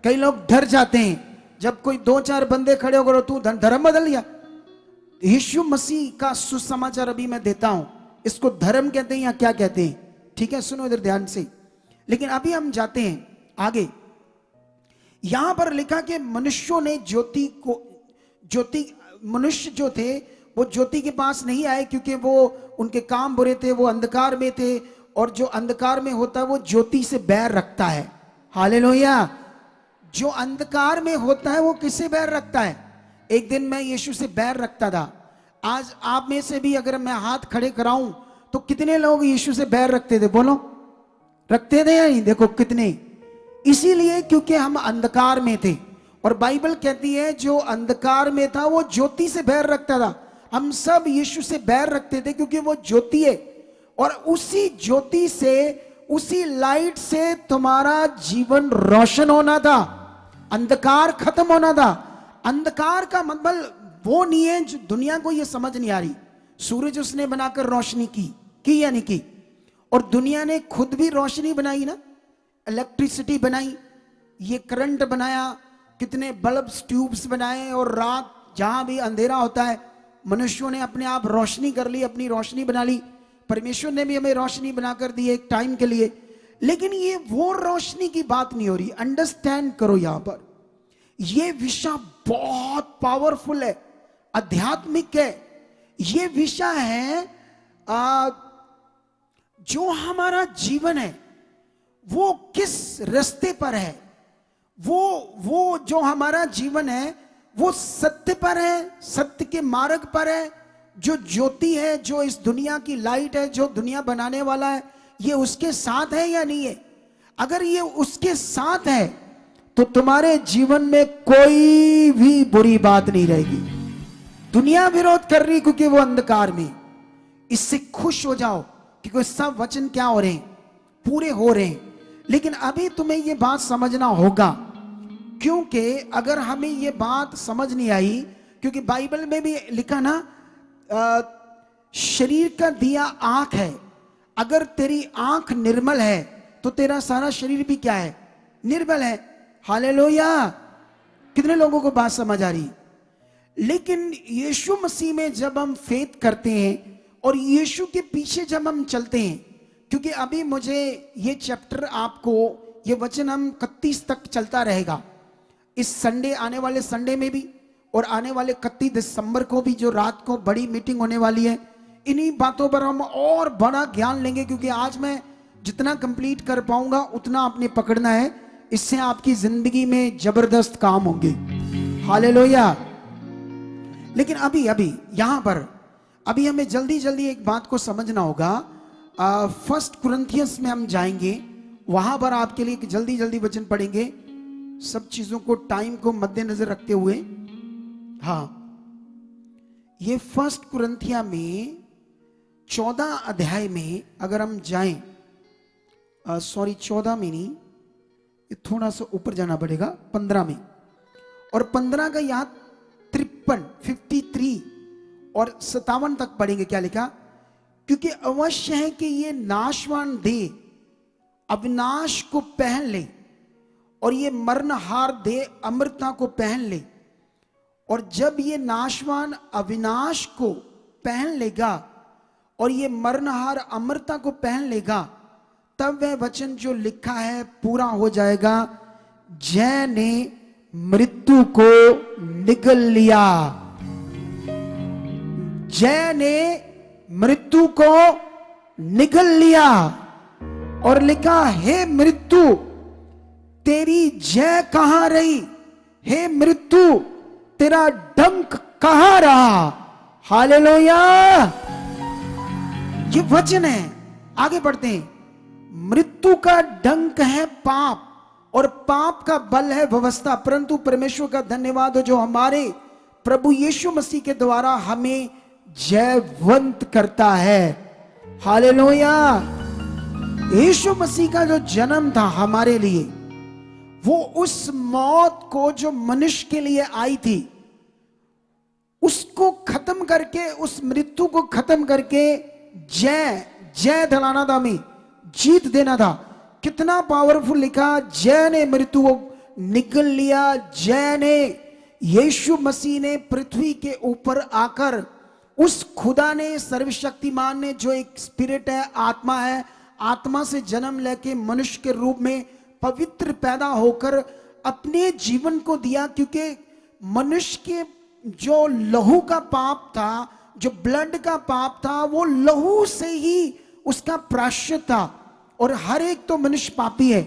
कई लोग डर जाते हैं जब कोई दो चार बंदे खड़े होकर तू धर्म बदल लिया। यीशु मसीह का सुसमाचार अभी मैं देता हूं, इसको धर्म कहते हैं या क्या कहते हैं? ठीक है, सुनो इधर ध्यान से। लेकिन अभी हम जाते हैं आगे। यहां पर लिखा कि मनुष्यों ने मनुष्य जो थे वो ज्योति के पास नहीं आए, क्योंकि वो उनके काम बुरे थे, वो अंधकार में थे, और जो अंधकार में होता है वो ज्योति से बैर रखता है। हालेलुया। जो अंधकार में होता है वो किससे बैर रखता है? एक दिन मैं यीशु से बैर रखता था। आज आप में से भी अगर मैं हाथ खड़े कराऊं तो कितने लोग यीशु से बैर रखते थे? बोलो, रखते थे या नहीं? देखो कितने। इसीलिए क्योंकि हम अंधकार में थे, और बाइबल कहती है जो अंधकार में था वो ज्योति से बैर रखता था। हम सब यीशु से बैर रखते थे क्योंकि वो ज्योति है, और उसी ज्योति से, उसी लाइट से तुम्हारा जीवन रोशन होना था, अंधकार खत्म होना था। अंधकार का मतलब वो नहीं है जो दुनिया को ये समझ नहीं आ रही। सूरज उसने बनाकर रोशनी की या नहीं की? और दुनिया ने खुद भी रोशनी बनाई ना, इलेक्ट्रिसिटी बनाई, ये करंट बनाया, कितने बल्ब्स ट्यूब्स बनाए, और रात जहां भी अंधेरा होता है मनुष्यों ने अपने आप रोशनी कर ली, अपनी रोशनी बना ली। परमेश्वर ने भी हमें रोशनी बनाकर दी एक टाइम के लिए, लेकिन ये वो रोशनी की बात नहीं हो रही। अंडरस्टैंड करो, यहां पर ये विषय बहुत पावरफुल है, आध्यात्मिक है। ये विषय है जो हमारा जीवन है वो किस रास्ते पर है, वो जो हमारा जीवन है वो सत्य पर है, सत्य के मार्ग पर है। जो ज्योति है, जो इस दुनिया की लाइट है, जो दुनिया बनाने वाला है, ये उसके साथ है या नहीं है? अगर ये उसके साथ है तो तुम्हारे जीवन में कोई भी बुरी बात नहीं रहेगी। दुनिया विरोध कर रही क्योंकि वो अंधकार में। इससे खुश हो जाओ क्योंकि सब वचन क्या हो रहे हैं? पूरे हो रहे हैं। लेकिन अभी तुम्हें ये बात समझना होगा, क्योंकि अगर हमें ये बात समझ नहीं आई, क्योंकि बाइबल में भी लिखा ना, शरीर का दिया आंख है। अगर तेरी आंख निर्मल है तो तेरा सारा शरीर भी क्या है? निर्मल है। हालेलुया। कितने लोगों को बात समझ आ रही? लेकिन यीशु मसीह में जब हम फेथ करते हैं और यीशु के पीछे जब हम चलते हैं, क्योंकि अभी मुझे ये चैप्टर, आपको ये वचन हम 31 तक चलता रहेगा। इस संडे, आने वाले संडे में भी, और आने वाले 31 दिसंबर को भी जो रात को बड़ी मीटिंग होने वाली है, इन्हीं बातों पर हम और बड़ा ज्ञान लेंगे। क्योंकि आज मैं जितना कंप्लीट कर पाऊंगा उतना आपने पकड़ना है, इससे आपकी जिंदगी में जबरदस्त काम होंगे। हालेलुया। लेकिन अभी यहां पर अभी हमें जल्दी जल्दी एक बात को समझना होगा। 1 कुरिन्थियंस में हम जाएंगे, वहां पर आपके लिए जल्दी जल्दी वचन पढ़ेंगे, सब चीजों को, टाइम को मद्देनजर रखते हुए। हाँ, ये 1 कुरिन्थिया में 14 अध्याय में अगर हम जाएं, 14 में नहीं, थोड़ा सा ऊपर जाना पड़ेगा, 15 में। और 15 का यहां 53 और 57 तक पढ़ेंगे। क्या लिखा? क्योंकि अवश्य है कि ये नाशवान देह अविनाश को पहन ले, और ये मरणहार देह अमरता को पहन ले। और जब ये नाशवान अविनाश को पहन लेगा और ये मरणहार अमरता को पहन लेगा, तब वह वचन जो लिखा है पूरा हो जाएगा, जय ने मृत्यु को निगल लिया। जय ने मृत्यु को निगल लिया। और लिखा, हे मृत्यु तेरी जय कहां रही? हे मृत्यु तेरा डंक कहां रहा? हालेलुया। ये वचन है। आगे बढ़ते हैं। मृत्यु का डंक है पाप, और पाप का बल है व्यवस्था, परंतु परमेश्वर का धन्यवाद हो जो हमारे प्रभु यीशु मसीह के द्वारा हमें जयवंत करता है। हालेलुया। यीशु मसीह का जो जन्म था हमारे लिए, वो उस मौत को जो मनुष्य के लिए आई थी, उसको खत्म करके, उस मृत्यु को खत्म करके जय दिलाना था, हमें जीत देना था। कितना पावरफुल लिखा, जय ने मृत्यु को निगल लिया। जय ने, यीशु मसीह ने पृथ्वी के ऊपर आकर, उस खुदा ने, सर्वशक्तिमान ने, जो एक स्पिरिट है, आत्मा है, आत्मा से जन्म लेके मनुष्य के रूप में पवित्र पैदा होकर अपने जीवन को दिया। क्योंकि मनुष्य के जो लहू का पाप था, जो ब्लड का पाप था, वो लहू से ही उसका प्रायश्चित था। और हर एक तो मनुष्य पापी है,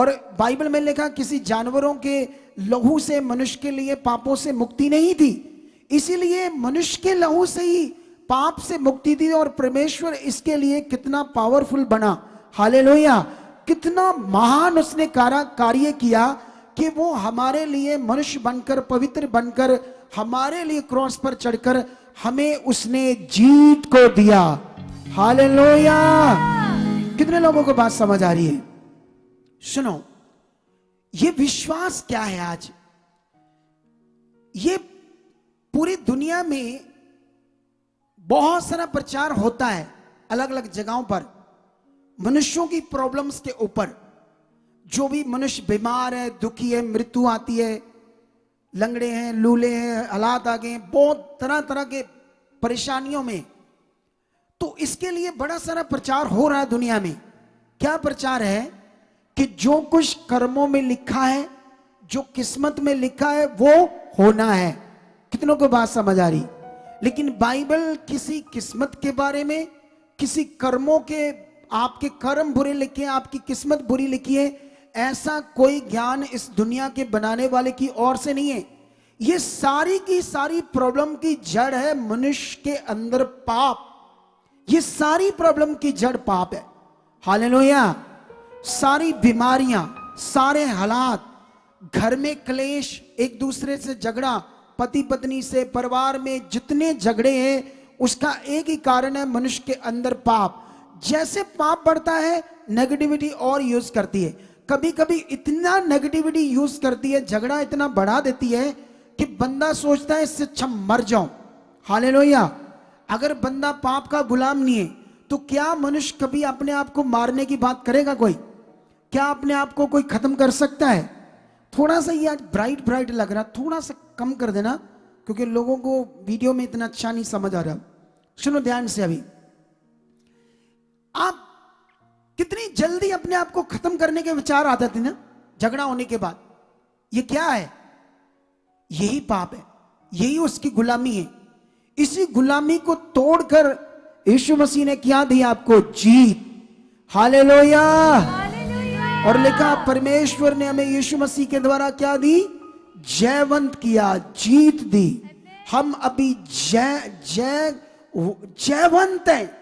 और बाइबल में लिखा किसी जानवरों के लहू से मनुष्य के लिए पापों से मुक्ति नहीं थी, इसीलिए मनुष्य के लहू से ही पाप से मुक्ति थी। और परमेश्वर इसके लिए कितना पावरफुल बना, हालेलुया, कितना महान उसने कार्य किया कि वो हमारे लिए मनुष्य बनकर, पवित्र बनकर, हमारे लिए क्रॉस पर चढ़कर हमें उसने जीत को दिया, हालेलुया। कितने लोगों को बात समझ आ रही है? सुनो, ये विश्वास क्या है आज? ये पूरी दुनिया में बहुत सारा प्रचार होता है अलग अलग जगहों पर मनुष्यों की प्रॉब्लम्स के ऊपर। जो भी मनुष्य बीमार है, दुखी है, मृत्यु आती है, लंगड़े हैं, लूले हैं, हालात आ गए, बहुत तरह तरह के परेशानियों में, तो इसके लिए बड़ा सारा प्रचार हो रहा है दुनिया में। क्या प्रचार है? कि जो कुछ कर्मों में लिखा है, जो किस्मत में लिखा है, वो होना है। कितनों को बात समझ आ रही? लेकिन बाइबल किसी किस्मत के बारे में, किसी कर्मों के, आपके कर्म बुरे लिखे, आपकी किस्मत बुरी लिखी है, ऐसा कोई ज्ञान इस दुनिया के बनाने वाले की ओर से नहीं है। ये सारी की सारी प्रॉब्लम की जड़ है मनुष्य के अंदर पाप। ये सारी प्रॉब्लम की जड़ पाप है, हालेलुया। सारी बीमारियां, सारे हालात, घर में क्लेश, एक दूसरे से झगड़ा, पति पत्नी से, परिवार में जितने झगड़े हैं, उसका एक ही कारण है, मनुष्य के अंदर पाप। जैसे पाप बढ़ता है, नेगेटिविटी और यूज करती है। कभी कभी इतना नेगेटिविटी यूज करती है, झगड़ा इतना बढ़ा देती है कि बंदा सोचता है इससे अच्छा मर जाऊं, हालेलुया। अगर बंदा पाप का गुलाम नहीं है तो क्या मनुष्य कभी अपने आप को मारने की बात करेगा? कोई क्या अपने आप को कोई खत्म कर सकता है? थोड़ा सा ये आज ब्राइट ब्राइट लग रहा, थोड़ा सा कम कर देना, क्योंकि लोगों को वीडियो में इतना अच्छा नहीं समझ आ रहा। सुनो ध्यान से, अभी आप कितनी जल्दी अपने आप को खत्म करने के विचार आते थे ना झगड़ा होने के बाद। ये क्या है? यही पाप है, यही उसकी गुलामी है। इसी गुलामी को तोड़कर यीशु मसीह ने क्या दिया आपको? जीत, हालेलुया। और लिखा परमेश्वर ने हमें यीशु मसीह के द्वारा क्या दी? जयवंत किया, जीत दी। हम अभी जयवंत हैं।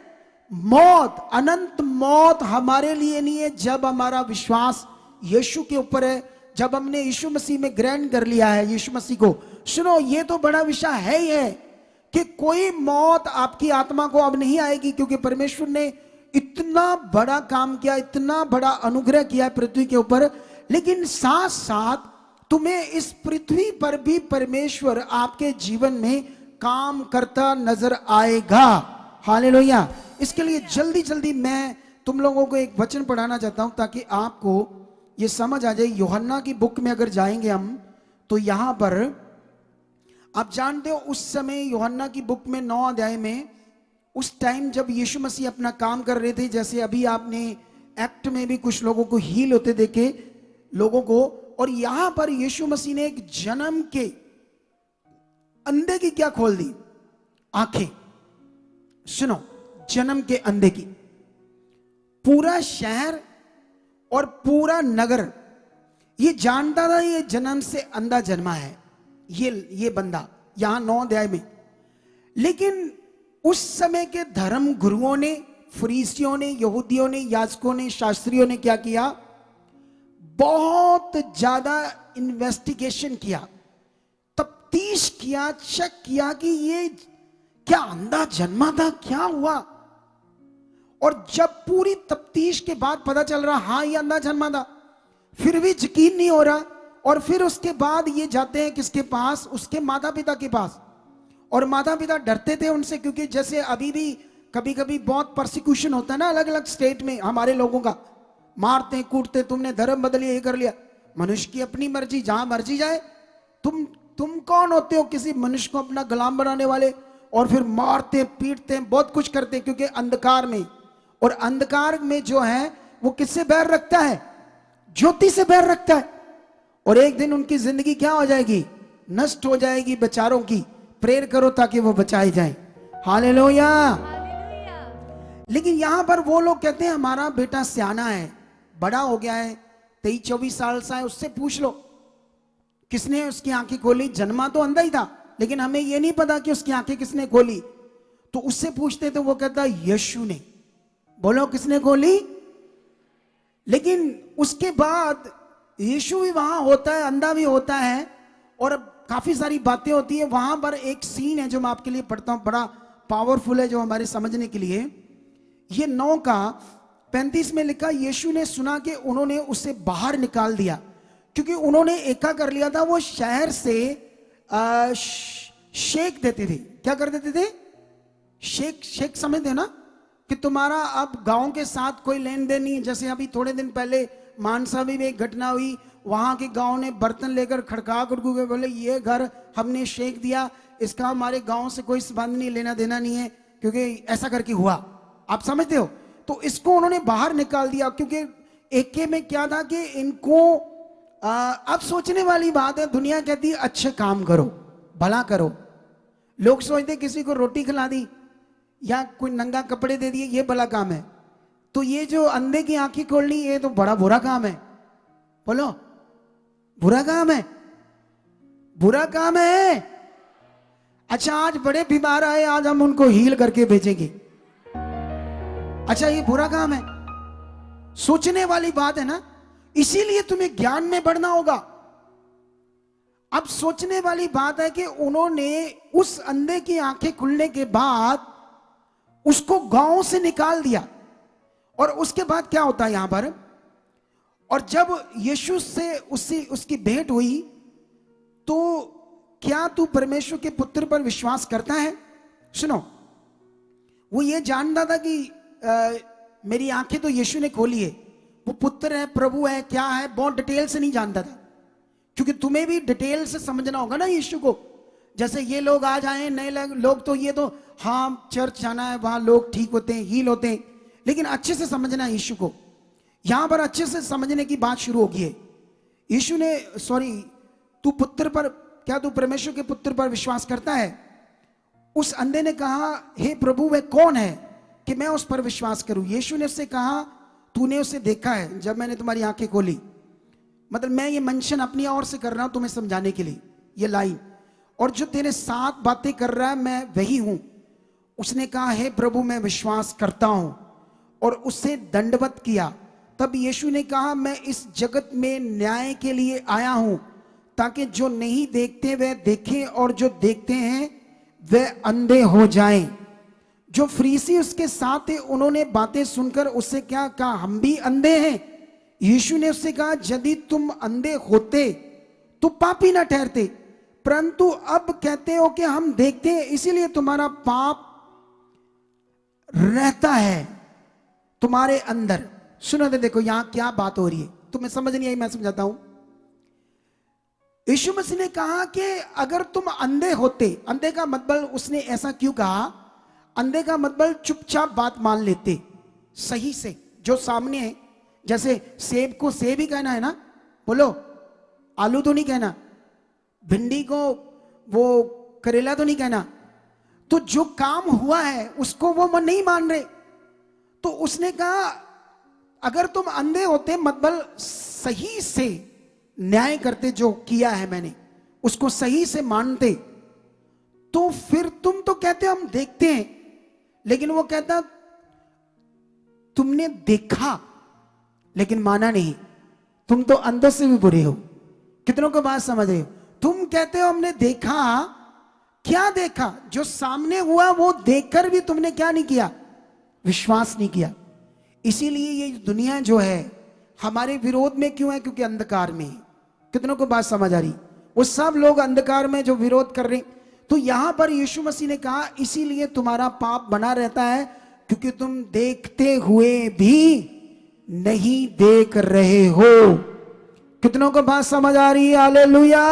मौत, अनंत मौत हमारे लिए नहीं है जब हमारा विश्वास यीशु के ऊपर है, जब हमने यीशु मसीह में ग्रहण कर लिया है यीशु मसीह को। सुनो, ये तो बड़ा विषय है ही है कि कोई मौत आपकी आत्मा को अब नहीं आएगी, क्योंकि परमेश्वर ने इतना बड़ा काम किया, इतना बड़ा अनुग्रह किया पृथ्वी के ऊपर। लेकिन साथ साथ तुम्हें इस पृथ्वी पर भी परमेश्वर आपके जीवन में काम करता नजर आएगा, हालेलुया। इसके लिए जल्दी जल्दी मैं तुम लोगों को एक वचन पढ़ाना चाहता हूं ताकि आपको ये समझ आ जाए। यूहन्ना की बुक में अगर जाएंगे हम, तो यहां पर आप जानते हो उस समय यूहन्ना की बुक में 9 अध्याय में, उस टाइम जब यीशु मसीह अपना काम कर रहे थे, जैसे अभी आपने एक्ट में भी कुछ लोगों को हील होते देखे लोगों को, और यहां पर यीशु मसीह ने एक जन्म के अंधे की क्या खोल दी? आंखें। सुनो, जन्म के अंधे की। पूरा शहर और पूरा नगर ये जानता था ये जन्म से अंधा जन्मा है, ये बंदा, यहां 9 अध्याय में। लेकिन उस समय के धर्म गुरुओं ने, फरीसियों ने, यहूदियों ने, याजकों ने, शास्त्रियों ने क्या किया? बहुत ज्यादा इन्वेस्टिगेशन किया, तफ्तीश किया, चेक किया कि ये क्या अंधा जन्मा था, क्या हुआ। और जब पूरी तफ्तीश के बाद पता चल रहा हां ये अंधा जन्मा था, फिर भी यकीन नहीं हो रहा। और फिर उसके बाद ये जाते हैं किसके पास? उसके माता पिता के पास। और माता पिता डरते थे उनसे, क्योंकि जैसे अभी भी कभी कभी बहुत परसिक्यूशन होता है ना अलग अलग स्टेट में, हमारे लोगों का मारते कूटते, तुमने धर्म बदल लिया, ये कर लिया। मनुष्य की अपनी मर्जी, जहां मर्जी जाए। तुम कौन होते हो किसी मनुष्य को अपना गुलाम बनाने वाले? और फिर मारते पीटते, बहुत कुछ करते, क्योंकि अंधकार में, और अंधकार में जो है वो किससे बैर रखता है? ज्योति से बैर रखता है। और एक दिन उनकी जिंदगी क्या हो जाएगी? नष्ट हो जाएगी बेचारों की। प्रेयर करो ताकि वो बचाए जाए, हालेलुया। लेकिन यहां पर वो लोग कहते हैं हमारा बेटा सियाना है, बड़ा हो गया है, 23-24 साल सा है, उससे पूछ लो किसने उसकी आंखें खोली। जन्मा तो अंधा ही था, लेकिन हमें यह नहीं पता कि उसकी आंखें किसने खोली। तो उससे पूछते तो वो कहता यीशु ने। बोलो किसने खोली? लेकिन उसके बाद यीशु भी वहां होता है, अंधा भी होता है, और काफी सारी बातें होती है। वहां पर एक सीन है जो मैं आपके लिए पढ़ता हूं, बड़ा पावरफुल है जो हमारे समझने के लिए। ये 9:35 में लिखा, यीशु ने सुना कि उन्होंने उसे बाहर निकाल दिया, क्योंकि उन्होंने एका कर लिया था। वो शहर से शेक देते थे। क्या कर देते थे? शेक समझते हो ना, कि तुम्हारा अब गांव के साथ कोई लेन देन नहीं। जैसे अभी थोड़े दिन पहले मानसा में एक घटना हुई, वहां के गांव ने बर्तन लेकर खड़का खड़कू के बोले ये घर हमने शेक दिया, इसका हमारे गांव से कोई संबंध नहीं, लेना देना नहीं है, क्योंकि ऐसा करके हुआ। आप समझते हो? तो इसको उन्होंने बाहर निकाल दिया, क्योंकि एके में क्या था कि इनको अब सोचने वाली बात है। दुनिया कहती है अच्छे काम करो, भला करो। लोग सोचते किसी को रोटी खिला दी या कोई नंगा कपड़े दे दिए, ये भला काम है। तो ये जो अंधे की आंखें खोलनी, ये तो बड़ा बुरा काम है। बोलो बुरा काम है, बुरा काम है। अच्छा, आज बड़े बीमार आए, आज हम उनको हील करके भेजेंगे। अच्छा, ये बुरा काम है? सोचने वाली बात है ना। इसीलिए तुम्हें ज्ञान में बढ़ना होगा। अब सोचने वाली बात है कि उन्होंने उस अंधे की आंखें खुलने के बाद उसको गांव से निकाल दिया। और उसके बाद क्या होता है यहां पर, और जब यीशु से उसकी भेंट हुई, तो क्या तू परमेश्वर के पुत्र पर विश्वास करता है? सुनो, वो ये जानता था कि मेरी आंखें तो यीशु ने खोली है, वो पुत्र है, प्रभु है, क्या है, बहुत डिटेल से नहीं जानता था। क्योंकि तुम्हें भी डिटेल से समझना होगा ना यीशु को। जैसे ये लोग आज आए नए लोग, तो ये तो हाँ चर्च जाना है, वहां लोग ठीक होते हैं, हील होते हैं, लेकिन अच्छे से समझना है यीशु को। यहां पर अच्छे से समझने की बात शुरू होगी है। यीशु ने तू पुत्र पर, क्या तू परमेश्वर के पुत्र पर विश्वास करता है? उस अंधे ने कहा, हे प्रभु वह कौन है कि मैं उस पर विश्वास करूं? यीशु ने उससे कहा, तूने उसे देखा है जब मैंने तुम्हारी आंखें खोली। मतलब मैं ये मेंशन अपनी ओर से कर रहा हूं तुम्हें समझाने के लिए, ये लाइन। और जो तेरे साथ बातें कर रहा है मैं वही हूं। उसने कहा, हे प्रभु मैं विश्वास करता हूं, और उससे दंडवत किया। तब यीशु ने कहा, मैं इस जगत में न्याय के लिए आया हूं, ताकि जो नहीं देखते वह देखें, और जो देखते हैं वह अंधे हो जाएं। जो फरीसी उसके साथ थे उन्होंने बातें सुनकर उससे क्या कहा, हम भी अंधे हैं? यीशु ने उससे कहा, यदि तुम अंधे होते तो पापी ना ठहरते, परंतु अब कहते हो कि हम देखते हैं, इसीलिए तुम्हारा पाप रहता है तुम्हारे अंदर। सुनो तो देखो यहां क्या बात हो रही है, तुम्हें समझ नहीं आई, मैं समझाता हूं। यीशु मसीह ने कहा कि अगर तुम अंधे होते, अंधे का मतलब उसने ऐसा क्यों कहा? अंधे का मतलब चुपचाप बात मान लेते सही से, जो सामने है। जैसे सेब को सेब ही कहना है ना, बोलो आलू तो नहीं कहना, भिंडी को वो करेला तो नहीं कहना। तो जो काम हुआ है उसको वो नहीं मान रहे। तो उसने कहा अगर तुम अंधे होते, मतलब सही से न्याय करते, जो किया है मैंने उसको सही से मानते, तो फिर तुम तो कहते हम देखते हैं, लेकिन वो कहता तुमने देखा लेकिन माना नहीं, तुम तो अंदर से भी बुरे हो। कितनों को बात समझ रहे हो? तुम कहते हो हमने देखा, क्या देखा? जो सामने हुआ वो देखकर भी तुमने क्या नहीं किया? विश्वास नहीं किया। इसीलिए ये दुनिया जो है हमारे विरोध में क्यों है? क्योंकि अंधकार में है। कितनों को बात समझ आ रही? वो सब लोग अंधकार में जो विरोध कर रहे। तो यहां पर यीशु मसीह ने कहा इसीलिए तुम्हारा पाप बना रहता है, क्योंकि तुम देखते हुए भी नहीं देख रहे हो। कितनों को बात समझ आ रही है? हालेलुया।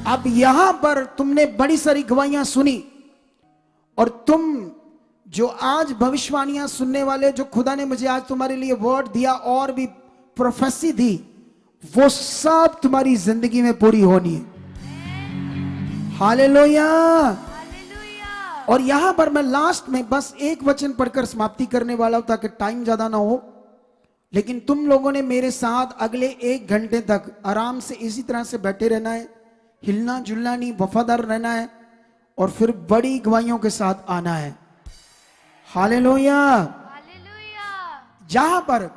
अब यहां पर तुमने बड़ी सारी गवाहियां सुनी, और तुम जो आज भविष्यवाणियां सुनने वाले, जो खुदा ने मुझे आज तुम्हारे लिए वर्ड दिया और भी प्रोफेसी दी, वो सब तुम्हारी जिंदगी में पूरी होनी है। हालेलुया। और यहां पर मैं लास्ट में बस एक वचन पढ़कर समाप्ति करने वाला हूं, ताकि टाइम ज्यादा ना हो। लेकिन तुम लोगों ने मेरे साथ अगले 1 घंटे तक आराम से इसी तरह से बैठे रहना है, हिलना जुलना नहीं, वफादार रहना है और फिर बड़ी गवाहियों के साथ आना है। हालेलुया। जहां पर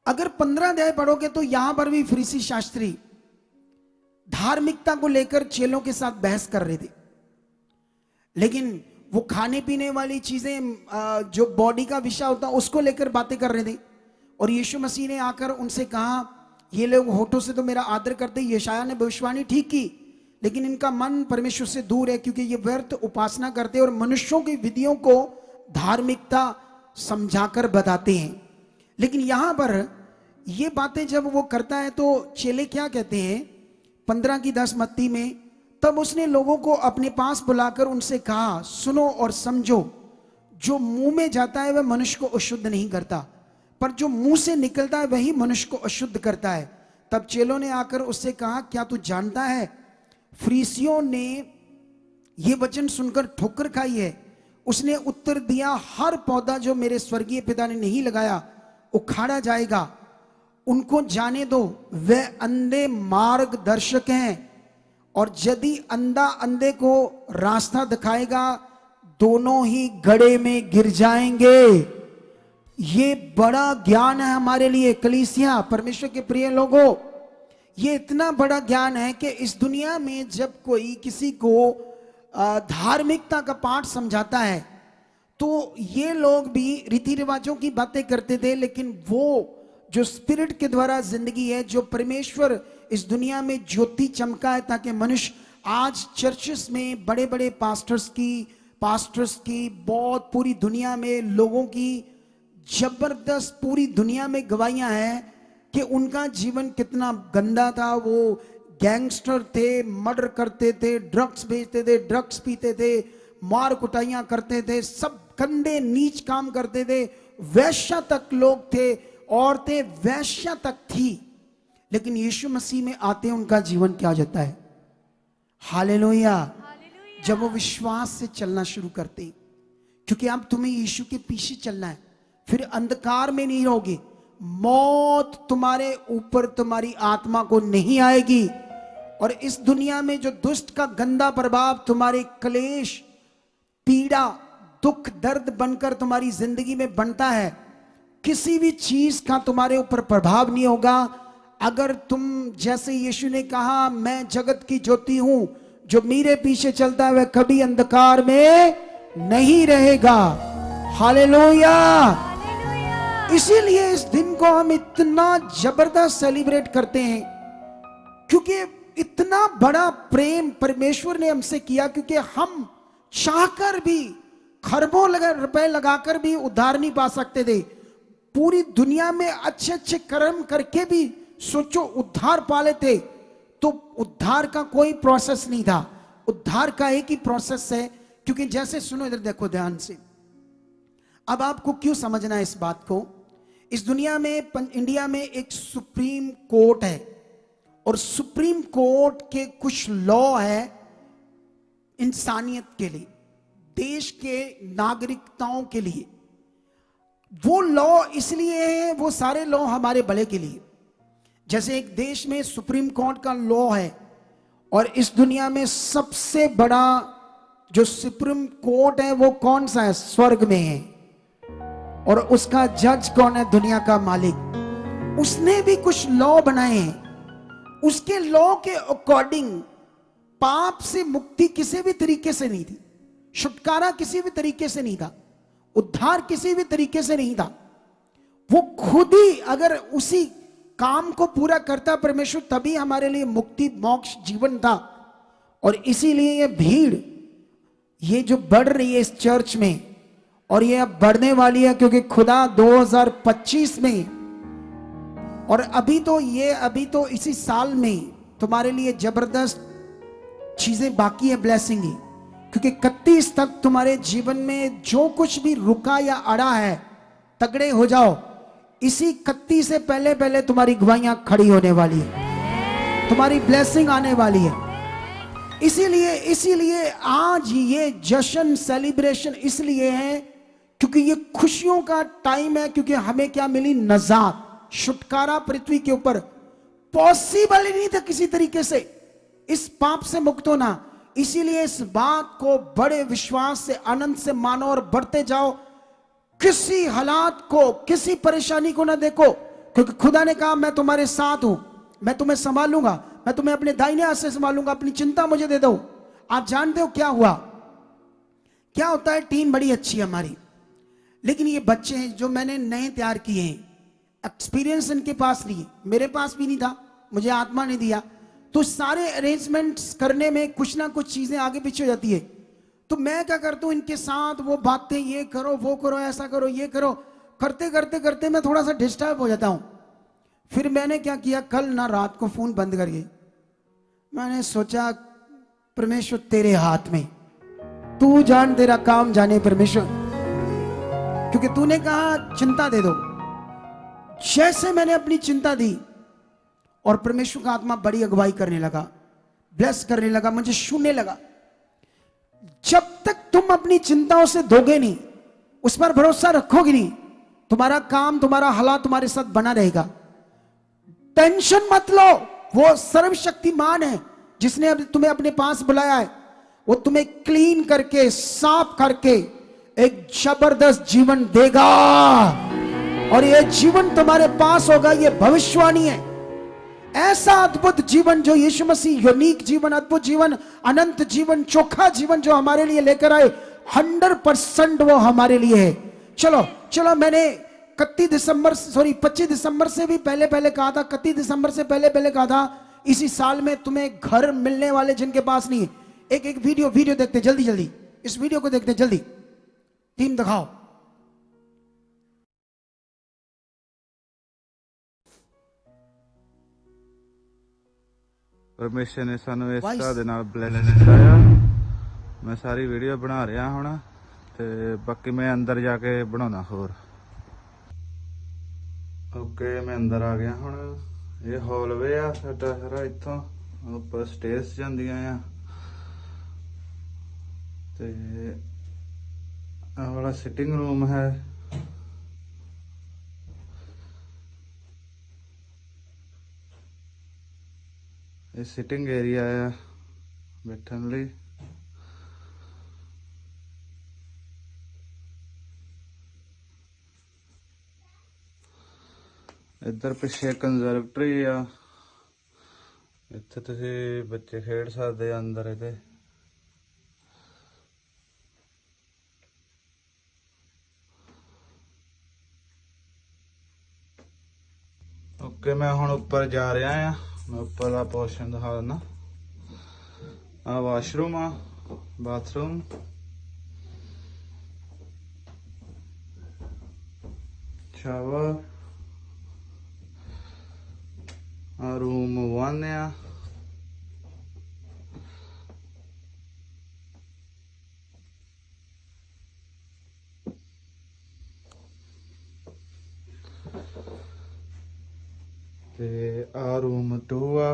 अगर 15 अध्याय पढ़ोगे तो यहां पर भी फरीसी शास्त्री धार्मिकता को लेकर चेलों के साथ बहस कर रहे थे, लेकिन वो खाने पीने वाली चीजें जो बॉडी का विषय होता उसको लेकर बातें कर रहे थे। और यीशु मसीह ने आकर उनसे कहा, ये लोग होठों से तो मेरा आदर करते, यशायाह ने भविष्यवाणी ठीक की, लेकिन इनका मन परमेश्वर से दूर है, क्योंकि ये व्यर्थ उपासना करते और मनुष्यों की विधियों को धार्मिकता समझाकर बताते हैं। लेकिन यहां पर ये बातें जब वो करता है तो चेले क्या कहते हैं, 15:10 मत्ती में, तब उसने लोगों को अपने पास बुलाकर उनसे कहा, सुनो और समझो, जो मुंह में जाता है वह मनुष्य को अशुद्ध नहीं करता, पर जो मुंह से निकलता है वही मनुष्य को अशुद्ध करता है। तब चेलों ने आकर उससे कहा, क्या तू जानता है? फरीसियों ने यह वचन सुनकर ठोकर खाई है। उसने उत्तर दिया, हर पौधा जो मेरे स्वर्गीय पिता ने नहीं लगाया उखाड़ा जाएगा। उनको जाने दो, वे अंधे मार्गदर्शक हैं, और यदि अंधा अंधे को रास्ता दिखाएगा दोनों ही गड्ढे में गिर जाएंगे। ये बड़ा ज्ञान है हमारे लिए कलीसिया, परमेश्वर के प्रिय लोगों, ये इतना बड़ा ज्ञान है कि इस दुनिया में जब कोई किसी को धार्मिकता का पाठ समझाता है तो ये लोग भी रीति रिवाजों की बातें करते थे, लेकिन वो जो स्पिरिट के द्वारा जिंदगी है, जो परमेश्वर इस दुनिया में ज्योति चमका है ताकि मनुष्य आज चर्चेस में बड़े बड़े पास्टर्स की बहुत पूरी दुनिया में लोगों की जबरदस्त पूरी दुनिया में गवाहियां हैं कि उनका जीवन कितना गंदा था। वो गैंगस्टर थे, मर्डर करते थे, ड्रग्स बेचते थे, ड्रग्स पीते थे, मार कुटाइयां करते थे, सब गंदे नीच काम करते थे, वैश्या तक लोग थे, औरतें वैश्या तक थी। लेकिन यीशु मसीह में आते उनका जीवन क्या जाता है? हालेलुया। जब वो विश्वास से चलना शुरू करते, क्योंकि अब तुम्हें यीशु के पीछे चलना है, फिर अंधकार में नहीं रहोगे, मौत तुम्हारे ऊपर तुम्हारी आत्मा को नहीं आएगी। और इस दुनिया में जो दुष्ट का गंदा प्रभाव तुम्हारे क्लेश, पीड़ा, दुख, दर्द बनकर तुम्हारी जिंदगी में बनता है, किसी भी चीज का तुम्हारे ऊपर प्रभाव नहीं होगा अगर तुम, जैसे यीशु ने कहा, मैं जगत की ज्योति हूं, जो मेरे पीछे चलता है वह कभी अंधकार में नहीं रहेगा। हालेलुया। इसीलिए इस दिन को हम इतना जबरदस्त सेलिब्रेट करते हैं, क्योंकि इतना बड़ा प्रेम परमेश्वर ने हमसे किया, क्योंकि हम चाहकर भी खरबों रुपए लगाकर भी उद्धार नहीं पा सकते थे। पूरी दुनिया में अच्छे अच्छे कर्म करके भी सोचो उद्धार पा लेते, तो उद्धार का कोई प्रोसेस नहीं था। उद्धार का एक ही प्रोसेस है, क्योंकि जैसे, सुनो इधर देखो ध्यान से, अब आपको क्यों समझना है इस बात को। इस दुनिया में, इंडिया में एक सुप्रीम कोर्ट है, और सुप्रीम कोर्ट के कुछ लॉ है इंसानियत के लिए, देश के नागरिकताओं के लिए। वो लॉ इसलिए है, वो सारे लॉ हमारे भले के लिए। जैसे एक देश में सुप्रीम कोर्ट का लॉ है, और इस दुनिया में सबसे बड़ा जो सुप्रीम कोर्ट है वो कौन सा है? स्वर्ग में है। और उसका जज कौन है? दुनिया का मालिक। उसने भी कुछ लॉ बनाए हैं, उसके लॉ के अकॉर्डिंग पाप से मुक्ति किसी भी तरीके से नहीं थी, छुटकारा किसी भी तरीके से नहीं था, उद्धार किसी भी तरीके से नहीं था। वो खुद ही अगर उसी काम को पूरा करता परमेश्वर, तभी हमारे लिए मुक्ति, मोक्ष, जीवन था। और इसीलिए ये भीड़, ये जो बढ़ रही है इस चर्च में, और ये अब बढ़ने वाली है, क्योंकि खुदा 2025 में, और अभी तो इसी साल में तुम्हारे लिए जबरदस्त चीजें बाकी है, ब्लेसिंग ही, क्योंकि 31 तक तुम्हारे जीवन में जो कुछ भी रुका या अड़ा है, तगड़े हो जाओ। इसी 31 से पहले पहले तुम्हारी गवाहियां खड़ी होने वाली है, तुम्हारी ब्लेसिंग आने वाली है। इसीलिए आज ये जश्न, सेलिब्रेशन इसलिए है क्योंकि ये खुशियों का टाइम है, क्योंकि हमें क्या मिली? नजात, छुटकारा पृथ्वी के ऊपर। पॉसिबल ही नहीं था किसी तरीके से इस पाप से मुक्त होना। इसीलिए इस बात को बड़े विश्वास से, आनंद से मानो और बढ़ते जाओ। किसी हालात को, किसी परेशानी को ना देखो, क्योंकि खुदा ने कहा मैं तुम्हारे साथ हूं, मैं तुम्हें संभालूंगा, मैं तुम्हें अपने दाहिने हाथ से संभालूंगा, अपनी चिंता मुझे दे दो। आप जानते हो क्या हुआ? क्या होता है, टीम बड़ी अच्छी है हमारी, लेकिन ये बच्चे हैं जो मैंने नए तैयार किए हैं, एक्सपीरियंस इनके पास नहीं है, मेरे पास भी नहीं था, मुझे आत्मा ने दिया। तो सारे अरेंजमेंट्स करने में कुछ ना कुछ चीजें आगे पीछे हो जाती है। तो मैं क्या करता हूं, इनके साथ वो बातें, ये करो वो करो, ऐसा करो ये करो, करते करते करते मैं थोड़ा सा डिस्टर्ब हो जाता हूं। फिर मैंने क्या किया, कल ना रात को फोन बंद करके मैंने सोचा परमेश्वर तेरे हाथ में, तू जान, तेरा काम जाने परमेश्वर, क्योंकि तूने कहा चिंता दे दो। जैसे मैंने अपनी चिंता दी और परमेश्वर का आत्मा बड़ी अगुवाई करने लगा, ब्लेस करने लगा, मुझे छूने लगा। जब तक तुम अपनी चिंताओं से दोगे नहीं, उस पर भरोसा रखोगे नहीं, तुम्हारा काम, तुम्हारा हालात तुम्हारे साथ बना रहेगा। टेंशन मत लो, वो सर्वशक्तिमान है जिसने तुम्हें अपने पास बुलाया है। वो तुम्हें क्लीन करके, साफ करके एक जबरदस्त जीवन देगा, और ये जीवन तुम्हारे पास होगा। ये भविष्यवाणी है। ऐसा अद्भुत जीवन जो यीशु मसीह, यूनिक जीवन, अद्भुत जीवन, अनंत जीवन, चोखा जीवन जो हमारे लिए लेकर आए, 100% वो हमारे लिए है। चलो चलो, मैंने 25 दिसंबर से भी पहले कहा था, 31 दिसंबर से पहले कहा था, इसी साल में तुम्हें घर मिलने वाले जिनके पास नहीं है। एक वीडियो देखते जल्दी, इस वीडियो को देखते जल्दी। टीम दिखाओ। परमेश्वर ने सानू इस तरह दे नाल ब्लेस किया। मैं सारी वीडियो बना रहा हुण, ते बाकी मैं अंदर जाके बनाना होर। ओके, मैं अंदर आ गया हुण। ये हॉलवे आ साडा सारा, इत्थों उपर स्टेयर्स जांदियां आ, ते आ वाला सिटिंग रूम है। ये सिटिंग एरिया है बैठन लई। इधर पिछे कंजर्वेटरी आ, इत्थे तुसी बच्चे खेड सकदे अंदर इहदे। ओके, मैं हुण उपर जा रहा आ। मैं उपर दा पोर्शन दिखा दिना। आ वाशरूम आ, बाथरूम, शावर, आ रूम 1 आ। ते आ रूम 2 आ।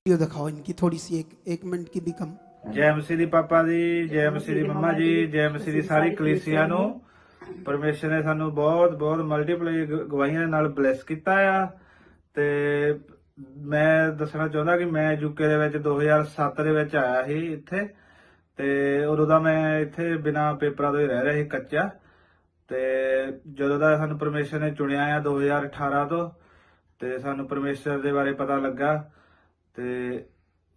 वीडियो दिखाओ इनकी थोड़ी सी, एक मिनट की भी कम। जय मसीह दी पापा जी, जय मसीह दी मम्मा जी, जय मसीह दी सारी कलीसिया नू। परमेश्वर ने सानू बहुत बहुत मल्टीपल गवाहियां दे नाल ब्लेस कीता आ। ते मैं दसना चाहुंदा कि मैं यूके दे विच 2007 दे विच आया ही इत्थे, ते उदों दा मैं इत्थे बिना पेपरां तो ही रह रहा ही, कच्चा। ते जदों दा सानू परमेश्वर ने चुनिया आ 2018 तो, ते सानू परमेश्वर दे बारे पता लगा। ते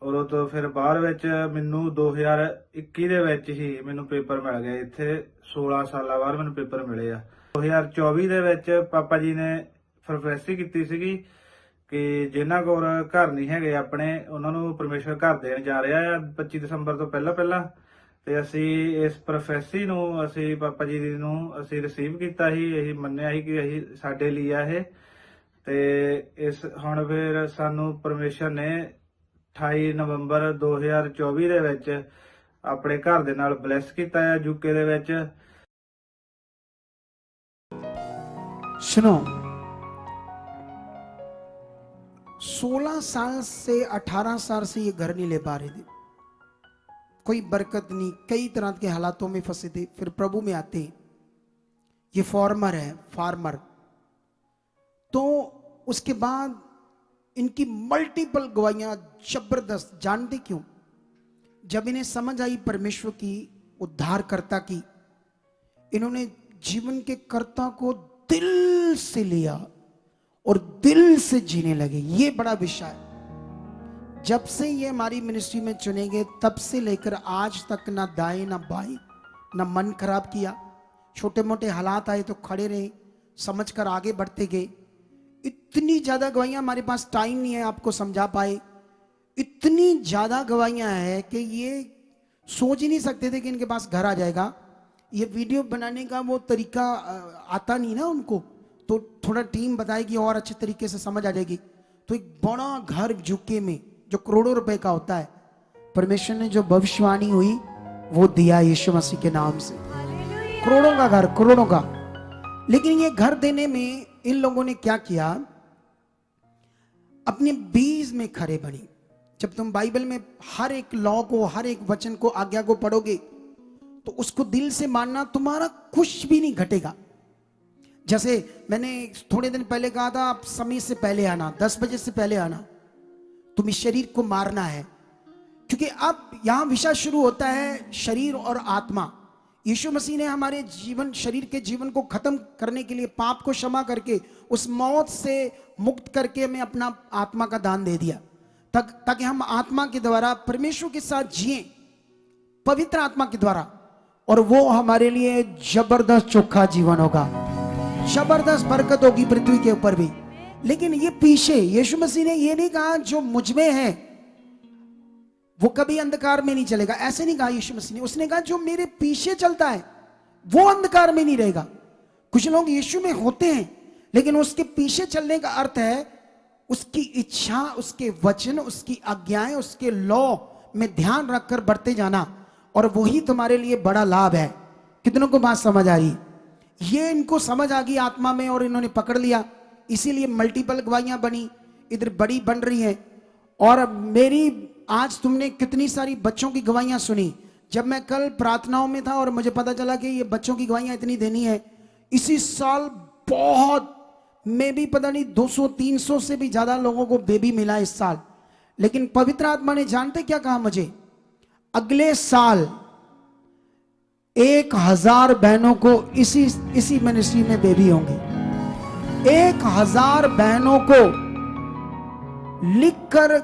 उदों तो फिर बाहर विच मैनू 2021 दे विच ही मैनू पेपर मिल गए इत्थे। 16 साल बाद मैनू पेपर मिले आ। 2024 दे विच पापा जी ने प्रोफेसी कीती सीगी कि जिन्हां कोल घर नहीं हैगे अपने, उन्हां नू परमेश्वर घर देण जा रहा है 25 दिसंबर तो पहला। ते असी इस प्रोफेसी नू, असी पापा जी नू असी रिसीव कीता ही, यही मन्निया ही कि अही साडे लिए आ इह। ते इस हुण फिर सानू परमेश्वर ने 28 नवंबर 2024 ਦੇ ਵਿੱਚ ਆਪਣੇ ਘਰ ਦੇ ਨਾਲ ਬਲੈਸ ਕੀਤਾ ਹੈ यूके ਦੇ ਵਿੱਚ। सुनो, 16 साल से 18 साल से ये घर नहीं ले पा रहे थे, कोई बरकत नहीं, कई तरह के हालातों में फंसे थे। फिर प्रभु में आते हैं। ये फार्मर है, फार्मर। तो उसके बाद इनकी मल्टीपल गवाहियां जबरदस्त। जानते क्यों? जब इन्हें समझ आई परमेश्वर की, उद्धारकर्ता की, इन्होंने जीवन के कर्ता को दिल से लिया और दिल से जीने लगे। ये बड़ा विषय है। जब से ये हमारी मिनिस्ट्री में चुने गए, तब से लेकर आज तक ना दाएं ना बाएं, ना मन खराब किया। छोटे मोटे हालात आए तो खड़े रहे, समझकर आगे बढ़ते गए। इतनी ज्यादा गवाहियां, हमारे पास टाइम नहीं है आपको समझा पाए। इतनी ज्यादा गवाहियां हैं कि ये सोच ही नहीं सकते थे कि इनके पास घर आ जाएगा। ये वीडियो बनाने का वो तरीका आता नहीं ना उनको, तो थोड़ा टीम बताएगी और अच्छे तरीके से समझ आ जाएगी। तो एक बड़ा घर यूके में जो करोड़ों रुपए का होता है, परमेश्वर ने जो भविष्यवाणी हुई वो दिया यीशु मसीह के नाम से। करोड़ों का घर, करोड़ों का। लेकिन ये घर देने में इन लोगों ने क्या किया? अपने बीज में खरे बने। जब तुम बाइबल में हर एक लॉ को, हर एक वचन को, आज्ञा को पढ़ोगे तो उसको दिल से मानना, तुम्हारा कुछ भी नहीं घटेगा। जैसे मैंने थोड़े दिन पहले कहा था, आप समय से पहले आना, 10 बजे से पहले आना। तुम इस शरीर को मारना है, क्योंकि अब यहां विषय शुरू होता है शरीर और आत्मा। यीशु मसीह ने हमारे जीवन, शरीर के जीवन को खत्म करने के लिए, पाप को क्षमा करके, उस मौत से मुक्त करके हमें अपना आत्मा का दान दे दिया, ताकि हम आत्मा के द्वारा परमेश्वर के साथ जिएं, पवित्र आत्मा के द्वारा। और वो हमारे लिए जबरदस्त चोखा जीवन होगा, जबरदस्त बरकत होगी पृथ्वी के ऊपर भी। लेकिन ये पीछे यीशु मसीह ने ये नहीं कहा जो मुझ में है वो कभी अंधकार में नहीं चलेगा, ऐसे नहीं कहा यीशु मसीह ने। उसने कहा जो मेरे पीछे चलता है वो अंधकार में नहीं रहेगा। कुछ लोग यीशु में होते हैं, लेकिन उसके पीछे चलने का अर्थ है उसकी इच्छा, उसके वचन, उसकी आज्ञाएं, उसके लॉ में ध्यान रखकर बढ़ते जाना, और वही तुम्हारे लिए बड़ा लाभ है। कितनों को बात समझ आ रही? ये इनको समझ आ गई आत्मा में और इन्होंने पकड़ लिया, इसीलिए मल्टीपल गवाहियां बनी, इधर बड़ी बन रही है। और मेरी आज तुमने कितनी सारी बच्चों की गवाहियां सुनी। जब मैं कल प्रार्थनाओं में था और मुझे पता चला कि ये बच्चों की गवाहियां इतनी देनी है, इसी साल बहुत, मैं भी पता नहीं 200-300 से भी ज्यादा लोगों को बेबी मिला इस साल। लेकिन पवित्र आत्मा ने जानते क्या कहा मुझे? अगले साल 1000 बहनों को इसी मिनिस्ट्री में बेबी होंगे। 1000 बहनों को लिखकर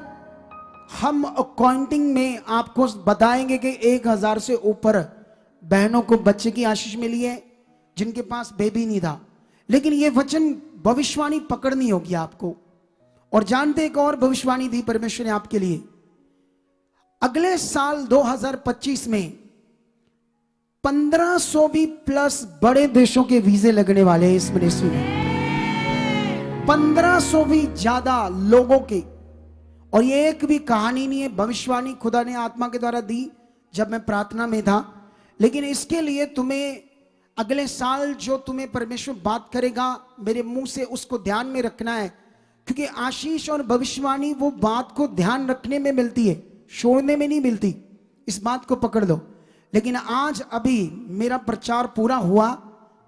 हम अकाउंटिंग में आपको बताएंगे कि 1000 से ऊपर बहनों को बच्चे की आशीष मिली है जिनके पास बेबी नहीं था। लेकिन ये वचन, भविष्यवाणी पकड़नी होगी आपको। और जानते एक और भविष्यवाणी दी परमेश्वर ने आपके लिए। अगले साल 2025 में 1500 भी प्लस बड़े देशों के वीजे लगने वाले हैं इस मिनिस्ट्री में। 1500 भी ज्यादा लोगों के। और ये एक भी कहानी नहीं है, भविष्यवाणी खुदा ने आत्मा के द्वारा दी जब मैं प्रार्थना में था। लेकिन इसके लिए तुम्हें अगले साल जो तुम्हें परमेश्वर बात करेगा मेरे मुंह से, उसको ध्यान में रखना है। क्योंकि आशीष और भविष्यवाणी वो बात को ध्यान रखने में मिलती है, छोड़ने में नहीं मिलती। इस बात को पकड़ लो। लेकिन आज अभी मेरा प्रचार पूरा हुआ,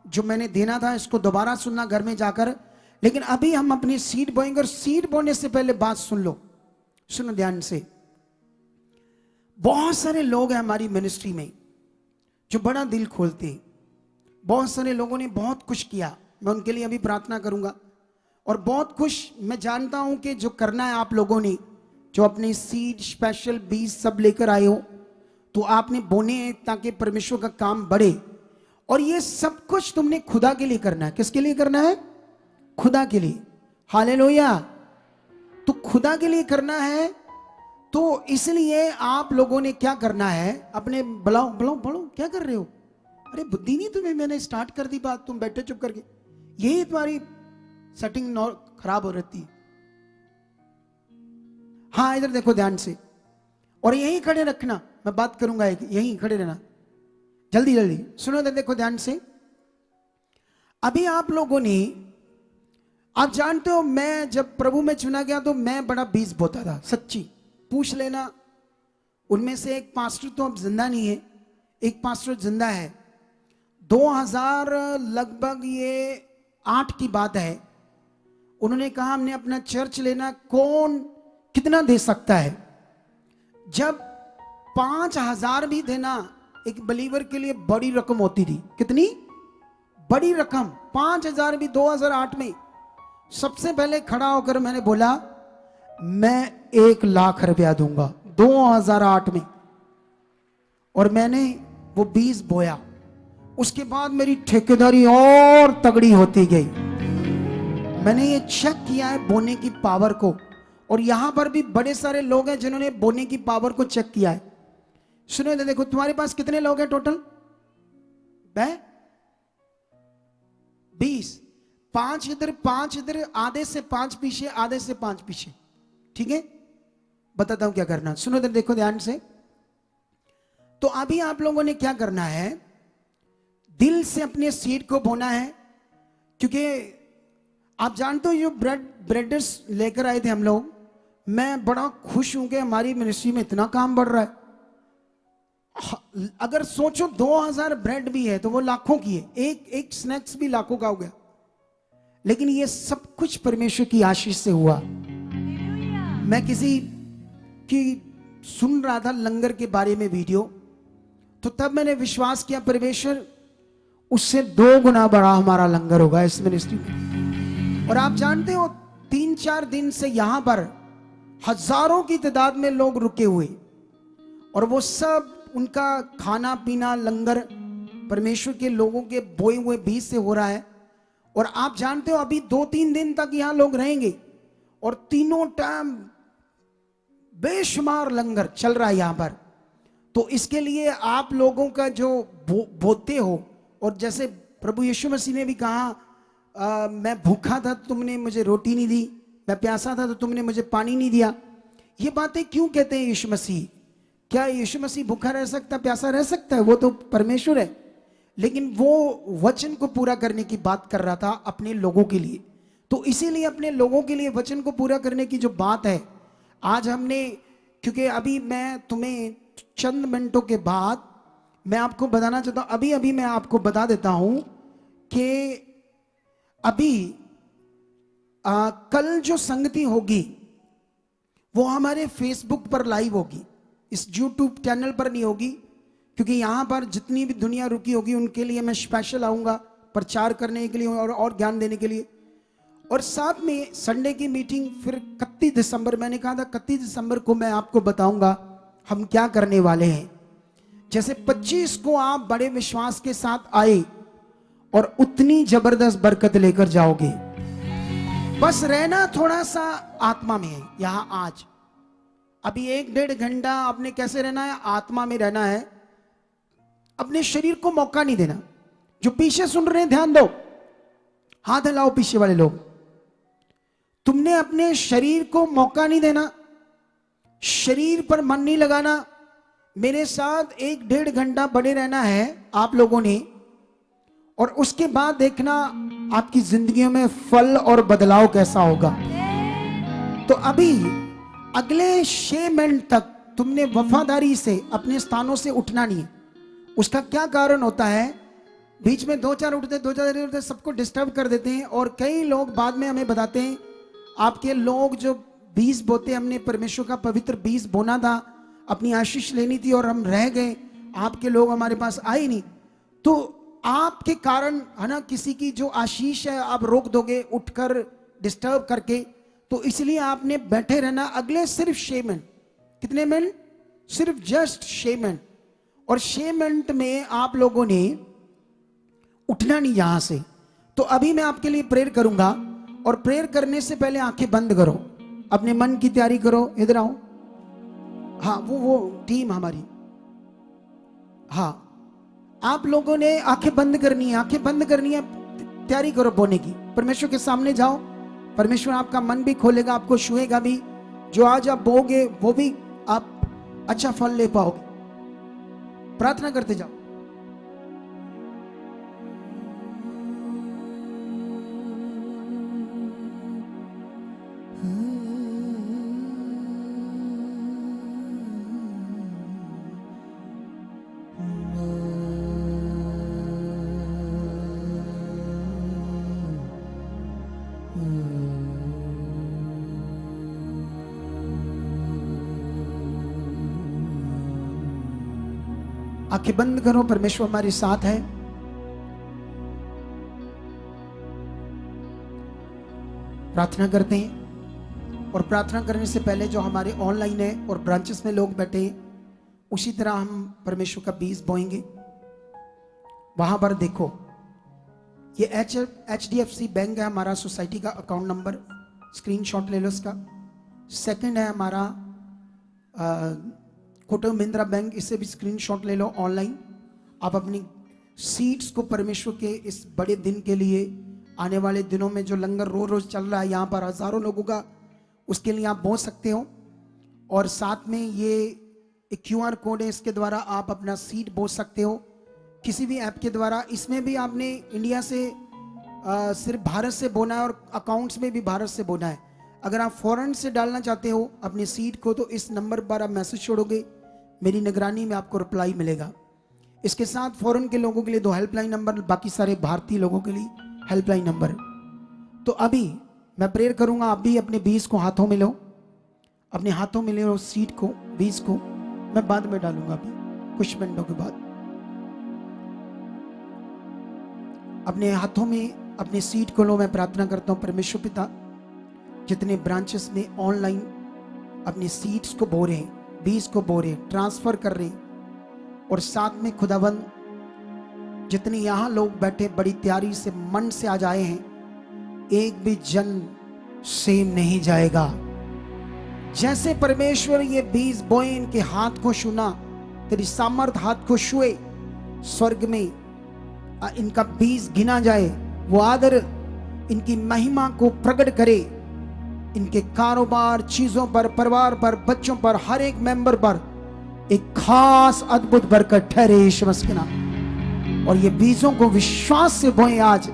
जो मैंने देना था इसको दोबारा सुनना घर में जाकर। लेकिन अभी हम अपनी सीड बोएंगे, और सीड बोने से पहले बात सुन लो, सुनो ध्यान से। बहुत सारे लोग हैं हमारी मिनिस्ट्री में जो बड़ा दिल खोलते हैं। बहुत सारे लोगों ने बहुत कुछ किया, मैं उनके लिए अभी प्रार्थना करूंगा। और बहुत कुछ मैं जानता हूं कि जो करना है आप लोगों ने, जो अपने सीड, स्पेशल बीज सब लेकर आए हो, तो आपने बोने हैं ताकि परमेश्वर का काम बढ़े। और ये सब कुछ तुमने खुदा के लिए करना है। किसके लिए करना है? खुदा के लिए। हालेलुया। तो खुदा के लिए करना है, तो इसलिए आप लोगों ने क्या करना है? अपने बुलाओ बुलाओ बुलाओ, क्या कर रहे हो? अरे बुद्धि नहीं तुम्हें? मैंने स्टार्ट कर दी बात, तुम बैठे चुप करके। यही तुम्हारी सेटिंग खराब हो रहती है। हाँ इधर देखो ध्यान से, और यहीं खड़े रखना, मैं बात करूंगा, यहीं खड़े रहना, जल्दी जल्दी सुनो। इधर देखो ध्यान से। अभी आप लोगों ने आप जानते हो, मैं जब प्रभु में चुना गया तो मैं बड़ा बीज बोता था, सच्ची। पूछ लेना, उनमें से एक पास्टर तो अब जिंदा नहीं है, एक पास्टर जिंदा है। 2000 लगभग ये 8 की बात है। उन्होंने कहा हमने अपना चर्च लेना, कौन कितना दे सकता है। जब 5000 भी देना एक बिलीवर के लिए बड़ी रकम होती थी। कितनी बड़ी रकम, 5000 भी 2008 में। सबसे पहले खड़ा होकर मैंने बोला मैं 1 लाख रुपया दूंगा 2008 में, और मैंने वो बीज बोया। उसके बाद मेरी ठेकेदारी और तगड़ी होती गई। मैंने ये चेक किया है बोने की पावर को, और यहां पर भी बड़े सारे लोग हैं जिन्होंने बोने की पावर को चेक किया है। सुनो, देखो तुम्हारे पास कितने लोग हैं टोटल? 20। 5 इधर 5 इधर, आधे से 5 पीछे, आधे से 5 पीछे। ठीक है, बताता हूं क्या करना। सुनो इधर देखो ध्यान से। तो अभी आप लोगों ने क्या करना है, दिल से अपने सीड को बोना है। क्योंकि आप जानते हो जो ब्रेडर्स लेकर आए थे हम लोग, मैं बड़ा खुश हूं कि हमारी मिनिस्ट्री में इतना काम बढ़ रहा है। अगर सोचो 2000 ब्रेड भी है तो वो लाखों की है, एक स्नैक्स भी लाखों का हो गया। लेकिन ये सब कुछ परमेश्वर की आशीष से हुआ। मैं किसी की सुन रहा था लंगर के बारे में वीडियो, तो तब मैंने विश्वास किया परमेश्वर उससे 2 गुना बड़ा हमारा लंगर होगा इस मिनिस्ट्री में। और आप जानते हो 3-4 दिन से यहां पर हजारों की तादाद में लोग रुके हुए, और वो सब उनका खाना पीना लंगर परमेश्वर के लोगों के बोए हुए बीज से हो रहा है। और आप जानते हो अभी 2-3 दिन तक यहां लोग रहेंगे, और तीनों टाइम बेशुमार लंगर चल रहा है यहां पर। तो इसके लिए आप लोगों का जो बोते हो, और जैसे प्रभु यीशु मसीह ने भी कहा मैं भूखा था तो तुमने मुझे रोटी नहीं दी, मैं प्यासा था तो तुमने मुझे पानी नहीं दिया। ये बातें क्यों कहते हैं यीशु मसीह? क्या यीशु मसीह भूखा रह सकता, प्यासा रह सकता है? वो तो परमेश्वर है। लेकिन वो वचन को पूरा करने की बात कर रहा था अपने लोगों के लिए। तो इसीलिए अपने लोगों के लिए वचन को पूरा करने की जो बात है आज हमने, क्योंकि अभी मैं तुम्हें चंद मिनटों के बाद मैं आपको बताना चाहता हूं, अभी मैं आपको बता देता हूं कि अभी कल जो संगति होगी वो हमारे फेसबुक पर लाइव होगी, इस यूट्यूब चैनल पर नहीं होगी। क्योंकि यहां पर जितनी भी दुनिया रुकी होगी उनके लिए मैं स्पेशल आऊंगा प्रचार करने के लिए और ज्ञान देने के लिए। और साथ में संडे की मीटिंग फिर 31 दिसंबर, मैंने कहा था 31 दिसंबर को मैं आपको बताऊंगा हम क्या करने वाले हैं। जैसे 25 को आप बड़े विश्वास के साथ आए और उतनी जबरदस्त बरकत लेकर जाओगे। बस रहना थोड़ा सा आत्मा में है यहां आज। अभी 1-1.5 घंटा आपने कैसे रहना है? आत्मा में रहना है। अपने शरीर को मौका नहीं देना। जो पीछे सुन रहे हैं ध्यान दो, हाथ हिलाओ पीछे वाले लोग। तुमने अपने शरीर को मौका नहीं देना, शरीर पर मन नहीं लगाना। मेरे साथ 1-1.5 घंटा बने रहना है आप लोगों ने, और उसके बाद देखना आपकी जिंदगियों में फल और बदलाव कैसा होगा। तो अभी अगले 6 मिनट तक तुमने वफादारी से अपने स्थानों से उठना नहीं है। उसका क्या कारण होता है? बीच में 2-4 उठते 2-4 उठते, सबको डिस्टर्ब कर देते हैं। और कई लोग बाद में हमें बताते हैं आपके लोग जो बीज बोते, हमने परमेश्वर का पवित्र बीज बोना था, अपनी आशीष लेनी थी और हम रह गए, आपके लोग हमारे पास आए नहीं। तो आपके कारण है ना, किसी की जो आशीष है आप रोक दोगे उठकर डिस्टर्ब करके। तो इसलिए आपने बैठे रहना अगले सिर्फ 6 मिनट। कितने मिनट? सिर्फ जस्ट 6 मिनट। और 6 मिनट में आप लोगों ने उठना नहीं यहां से। तो अभी मैं आपके लिए प्रेयर करूंगा, और प्रेयर करने से पहले आंखें बंद करो, अपने मन की तैयारी करो। इधर आओ। हाँ, वो टीम हमारी, हाँ, आप लोगों ने आंखें बंद करनी है, आंखें बंद करनी है, तैयारी करो बोने की। परमेश्वर के सामने जाओ, परमेश्वर आपका मन भी खोलेगा, आपको छुएगा भी। जो आज आप बोगे वो भी आप अच्छा फल ले पाओगे। प्रार्थना करते जाओ। आंखें बंद करो, परमेश्वर हमारे साथ है। प्रार्थना करते हैं, और प्रार्थना करने से पहले जो हमारे ऑनलाइन है और ब्रांचेस में लोग बैठे हैं, उसी तरह हम परमेश्वर का बीज बोएंगे। वहां पर देखो, ये HDFC बैंक है हमारा, सोसाइटी का अकाउंट नंबर, स्क्रीनशॉट ले लो इसका। सेकंड है हमारा कोटक महिंद्रा बैंक, इससे भी स्क्रीनशॉट ले लो ऑनलाइन। आप अपनी सीड्स को परमेश्वर के इस बड़े दिन के लिए, आने वाले दिनों में जो लंगर रोज रोज चल रहा है यहाँ पर हजारों लोगों का, उसके लिए आप बो सकते हो। और साथ में ये एक QR कोड है, इसके द्वारा आप अपना सीड बो सकते हो किसी भी ऐप के द्वारा। इसमें भी आपने इंडिया से सिर्फ भारत से बोना है, और अकाउंट्स में भी भारत से बोना है। अगर आप फॉरेन से डालना चाहते हो अपनी सीड को, तो इस नंबर पर आप मैसेज छोड़ोगे, मेरी निगरानी में आपको रिप्लाई मिलेगा। इसके साथ फॉरेन के लोगों के लिए 2 हेल्पलाइन नंबर, बाकी सारे भारतीय लोगों के लिए हेल्पलाइन नंबर। तो अभी मैं प्रेयर करूंगा, आप भी अपने बीज को हाथों में लो, अपने हाथों में ले लो सीड को, बीज को। मैं बाद में डालूंगा अभी कुछ मिनटों के बाद। अपने हाथों में अपने सीड को लो। मैं प्रार्थना करता हूं, परमेश्वर पिता, जितने ब्रांचेस में ऑनलाइन अपने सीड्स को बो रहे हैं, बीज को बो रहे हैं, ट्रांसफर कर रहे हैं, और साथ में खुदाबंद जितने यहां लोग बैठे बड़ी तैयारी से मन से आज आए हैं, एक भी जन सेम नहीं जाएगा। जैसे परमेश्वर ये बीज बोए, इनके हाथ को छूना, तेरी सामर्थ हाथ को छुए, स्वर्ग में इनका बीज गिना जाए, वो आदर इनकी महिमा को प्रकट करे, इनके कारोबार, चीजों पर, परिवार पर, बच्चों पर, हर एक मेंबर पर एक खास अद्भुत बरकत ठहरे यीशु मसीह के नाम। और ये बीजों को विश्वास से बोए आज।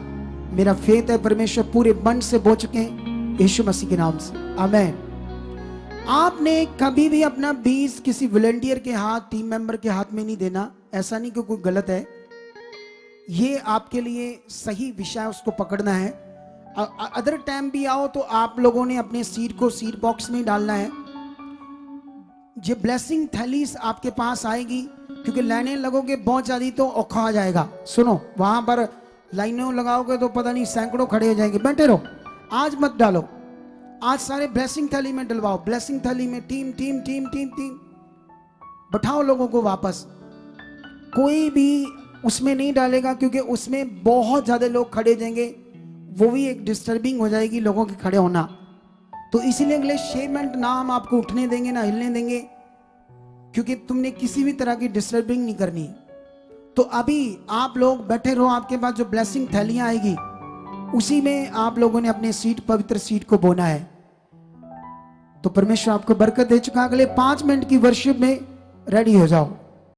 मेरा फेथ है परमेश्वर पूरे मन से बो चुके हैं यीशु मसीह के नाम से, आमीन। आपने कभी भी अपना बीज किसी वॉलंटियर के हाथ, टीम मेंबर के हाथ में नहीं देना। ऐसा नहीं कि कोई गलत है, ये आपके लिए सही विषय, उसको पकड़ना है। अदर टाइम भी आओ तो आप लोगों ने अपने सीड को सीड बॉक्स में डालना है। ये ब्लेसिंग थैली आपके पास आएगी, क्योंकि लाइनें लगोगे बहुत ज्यादा तो औखा आ जाएगा। सुनो, वहां पर लाइनें लगाओगे तो पता नहीं सैकड़ों खड़े हो जाएंगे। बैठे रहो, आज मत डालो, आज सारे ब्लेसिंग थैली में डलवाओ। ब्लेसिंग थैली में team team team team team बैठाओ लोगों को वापस। कोई भी उसमें नहीं डालेगा, क्योंकि उसमें बहुत ज्यादा लोग खड़े हो जाएंगे, वो भी एक डिस्टर्बिंग हो जाएगी लोगों के खड़े होना। तो इसीलिए अगले 6 मिनट ना हम आपको उठने देंगे ना हिलने देंगे, क्योंकि तुमने किसी भी तरह की डिस्टर्बिंग नहीं करनी। तो अभी आप लोग बैठे रहो, आपके पास जो ब्लेसिंग थैलियां आएगी उसी में आप लोगों ने अपने सीट, पवित्र सीट को बोना है। तो परमेश्वर आपको बरकत दे चुका। अगले 5 मिनट की वर्शिप में रेडी हो जाओ।